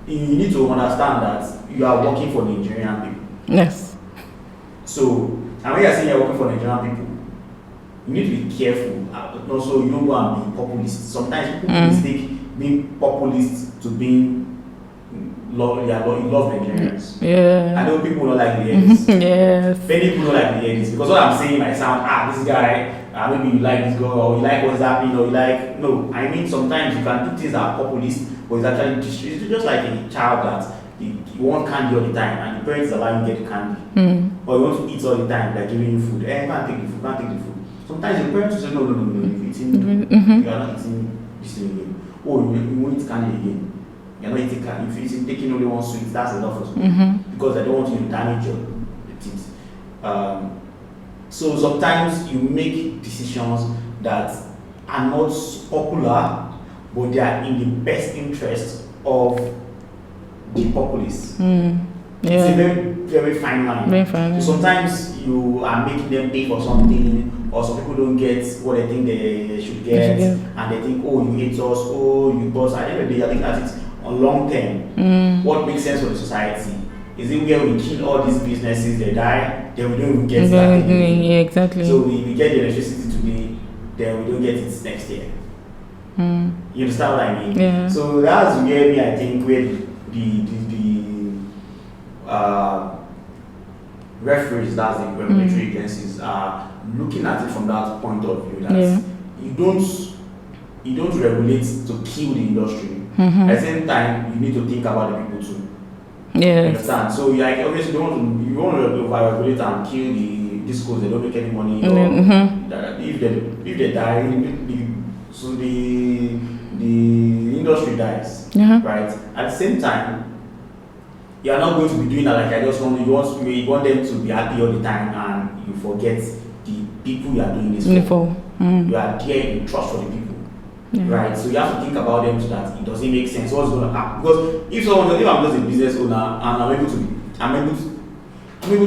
you need to understand that you are working for Nigerian people. Yes. So, and when you are saying you are working for Nigerian people, you need to be careful. Also, you don't go and be populist. Sometimes people mistake being populist to being love Nigerians. Yeah. I know people don't like the edits. Yes. Many people don't like the edits because what I'm saying might sound, this guy, maybe you like this girl, or you like what's happening, or you like, no. I mean, sometimes you can do things that are populist, but it's actually it's just like a child that you want candy all the time, and the parents allow you to get the candy. Or you want to eat all the time, they're giving you food. You can't take the food. Sometimes your parents will say, no, you're eating, you are not eating this thing again. Oh, you won't eat candy again. You're not eating candy. If you're taking only one sweet, that's enough for school. Because they don't want you to damage your teeth. So sometimes you make decisions that are not popular, but they are in the best interest of the populace. It's a very, very fine line. Very fine. So sometimes you are making them pay for something, or some people don't get what they think they should get, and they think, oh, you hate us, oh, you boss. At the end of the day, I think that it's on long term. What makes sense for the society? Is it where we kill all these businesses, they die, then we don't even get that thing? Yeah, exactly. So we get the electricity today, then we don't get it next year. You understand what I mean? Yeah. So that's where me, I think, where the referees, that's the regulatory agencies, are looking at it from that point of view, that you don't regulate to kill the industry. At the same time, you need to think about the people too. Yeah. You understand? So like obviously you want to over-regulate and kill the discos, they don't make any money, or if they die, so the industry dies. Right? At the same time, you are not going to be doing that like I just want. You want them to be happy all the time, and you forget the people you are doing this for. You are there in trust for the people. Right, so you have to think about them so that it doesn't make sense. What's going to happen? Because if I'm just a business owner and I'm able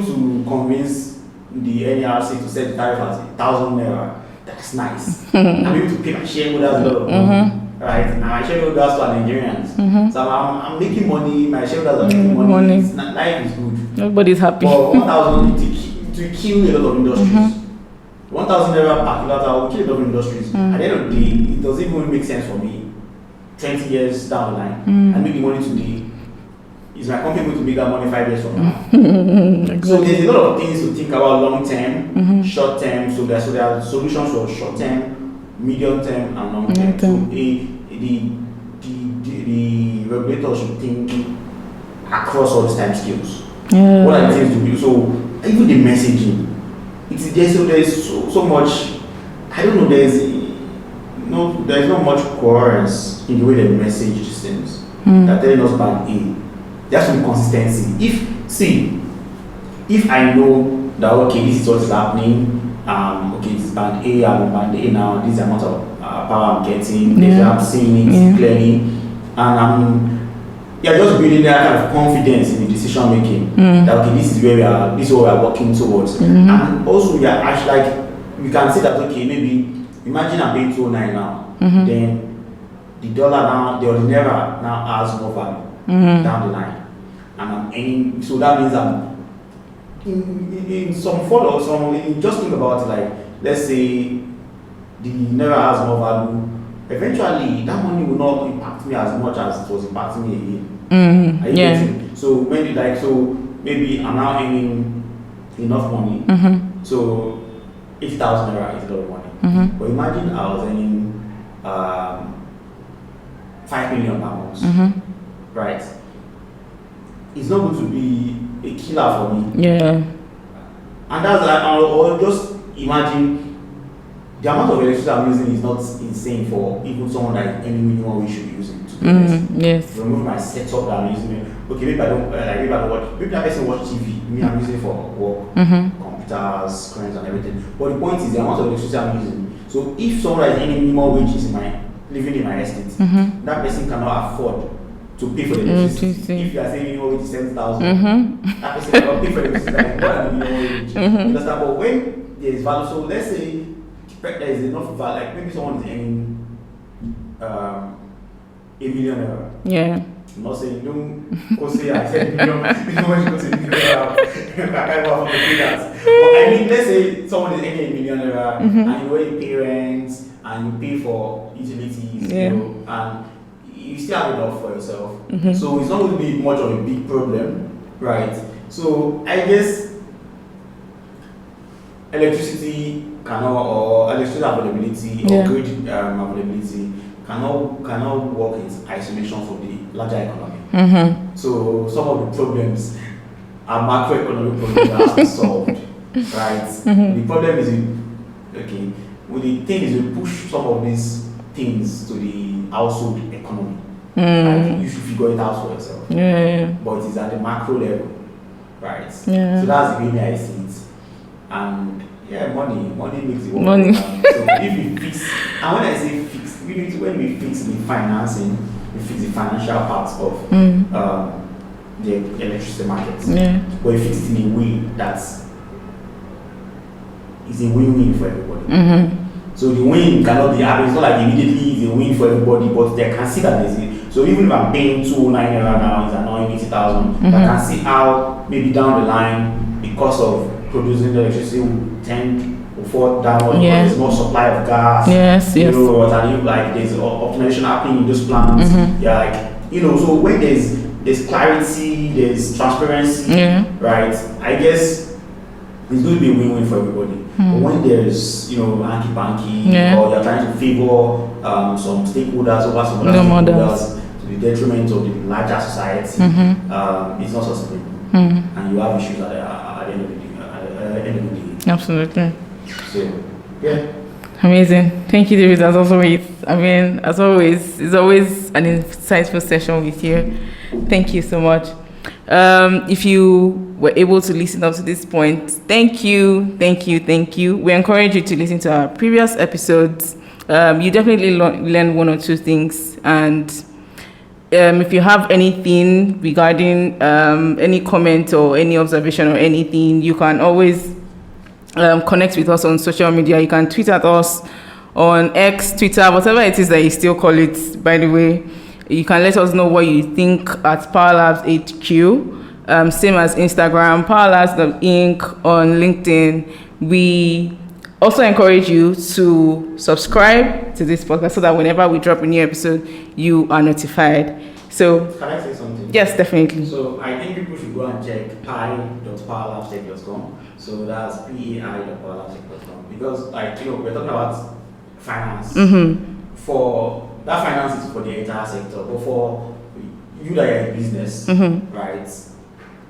to convince the NERC to set the tariff as 1,000 naira, that's nice. I'm able to pay my shareholders a lot of money. Right? And my shareholders are Nigerians. So I'm making money, my shareholders are making money. Life is good. Nobody's happy. But 1,000 to kill a lot of industries. 1,000 naira per kilowatt will kill a lot of industries. At the end of the day, it doesn't even make sense for me 20 years down the line. I make the money today. Is my company going to make that money 5 years from now? Exactly. So there's a lot of things to think about long term, short term. So there are solutions for short term, medium term, and long term. So the regulator should think across all these time scales. Yeah. What are the things to do? So even the messaging, there's so much. I don't know. There's not much coherence in the way they message these things. They're telling us band A. There has to be consistency. If I know that okay, this is what's happening, okay, this is band A, I'm on band A now, this is the amount of power I'm getting, I'm seeing it clearly, and you're just building that kind of confidence in the decision making. That okay, this is where we are, this is what we are working towards, and also we are actually like we can say that okay, maybe imagine I'm paying 209 now, then the dollar now, the naira now has more value. Down the line, and I'm aiming. So that means I'm in some follow. Just think about it, like let's say the naira has more value. Eventually, that money will not impact me as much as it was impacting me again. Are you getting? So maybe I'm now earning enough money. So 80,000 naira is a lot of money. But imagine I was earning 5 million per month. Right. It's not going to be a killer for me. Yeah. And that's like, or just imagine the amount of electricity I'm using is not insane for even someone like any minimum we should be using to do this. Yes. Remove my setup that I'm using. Okay, maybe I don't watch. Maybe that person watch TV. Me, I'm using it for work, computers, screens, and everything. But the point is the amount of electricity I'm using. So if someone has any minimum wages living in my estate, that person cannot afford to pay for the electricity. If you are saying minimum wage is 7,000, that person cannot pay for the electricity. Like, what are the minimum wage? Understand? But when there is value, so let's say there is enough value, like maybe someone is earning $1 million. Yeah. I'm not saying don't go say I said million. You know when you go to the million. I can't go from the figures. But I mean, let's say someone is earning $1 million and you owe parents and you pay for utilities, you know, and you still have enough for yourself. So it's not going to be much of a big problem, right? So I guess electricity electricity availability or grid availability cannot work in isolation from the larger economy. So some of the problems are macroeconomic problems that have to be solved, right? The problem is the thing is we push some of these things to the household economy. Like you should figure it out for yourself. But it's at the macro level, right? So that's the way I see it. And money makes the world. Money. So if we fix, and when I say fix, when we fix the financing, we fix the financial parts of the electricity market. But we fix it in a way that is a win-win for everybody. So the win cannot be happening. It's not like immediately it's a win for everybody, but they can see that there's a. So even if I'm paying 209 naira now, it's annoying 80,000. I can see how maybe down the line, because of producing the electricity, will tend to fall downward. There's more supply of gas. You know, like there's optimization happening in those plants. So when there's clarity, there's transparency, right? I guess it's going to be a win-win for everybody. But when there's, hanky-panky, or you're trying to favor some stakeholders over some other stakeholders to the detriment of the larger society, it's not sustainable. And you have issues at the end of the day. Absolutely. So, yeah. Amazing. Thank you, David, as always. As always, it's always an insightful session with you. Thank you so much. If you were able to listen up to this point, thank you. We encourage you to listen to our previous episodes. You definitely learn one or two things, and if you have anything regarding any comment or any observation or anything, you can always connect with us on social media. You can tweet at us on X, Twitter, whatever it is that you still call it, by the way. You can let us know what you think at Powerlabs HQ. Same as Instagram, Powerlabs.inc on LinkedIn. We also encourage you to subscribe to this podcast so that whenever we drop a new episode, you are notified. So, can I say something? Yes, definitely. So I think people should go and check pi.powerlabstech.com. So that's pai.powerlabstech.com, because we're talking about finance. Mm-hmm. For that, finance is for the entire sector, but for you that are in business, Mm-hmm. right?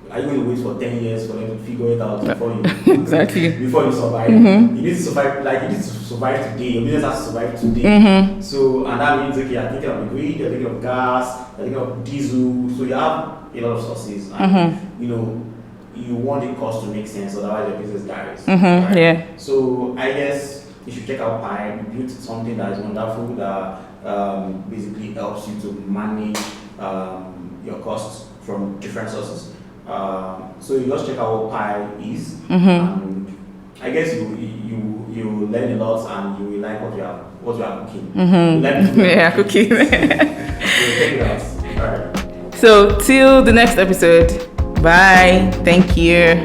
Are you going to wait for 10 years for them to figure it out before you Exactly. before you survive? Mm-hmm. You need to survive, you need to survive today. Your business has to survive today. Mm-hmm. So, and that means, okay, you're thinking of the grid, you're thinking of gas, you're thinking of diesel. So you have a lot of sources, and Mm-hmm. you want the cost to make sense, otherwise your business dies. Mm-hmm. Right? Yeah. So I guess you should check out Pi. We built something that is wonderful, that basically helps you to manage your costs from different sources. So you just check out what Pi is, Mm-hmm. and I guess you learn a lot, and you will like what you are cooking. Mm-hmm. Yeah, cooking. So check it out. All right. So till the next episode. Bye. Thank you.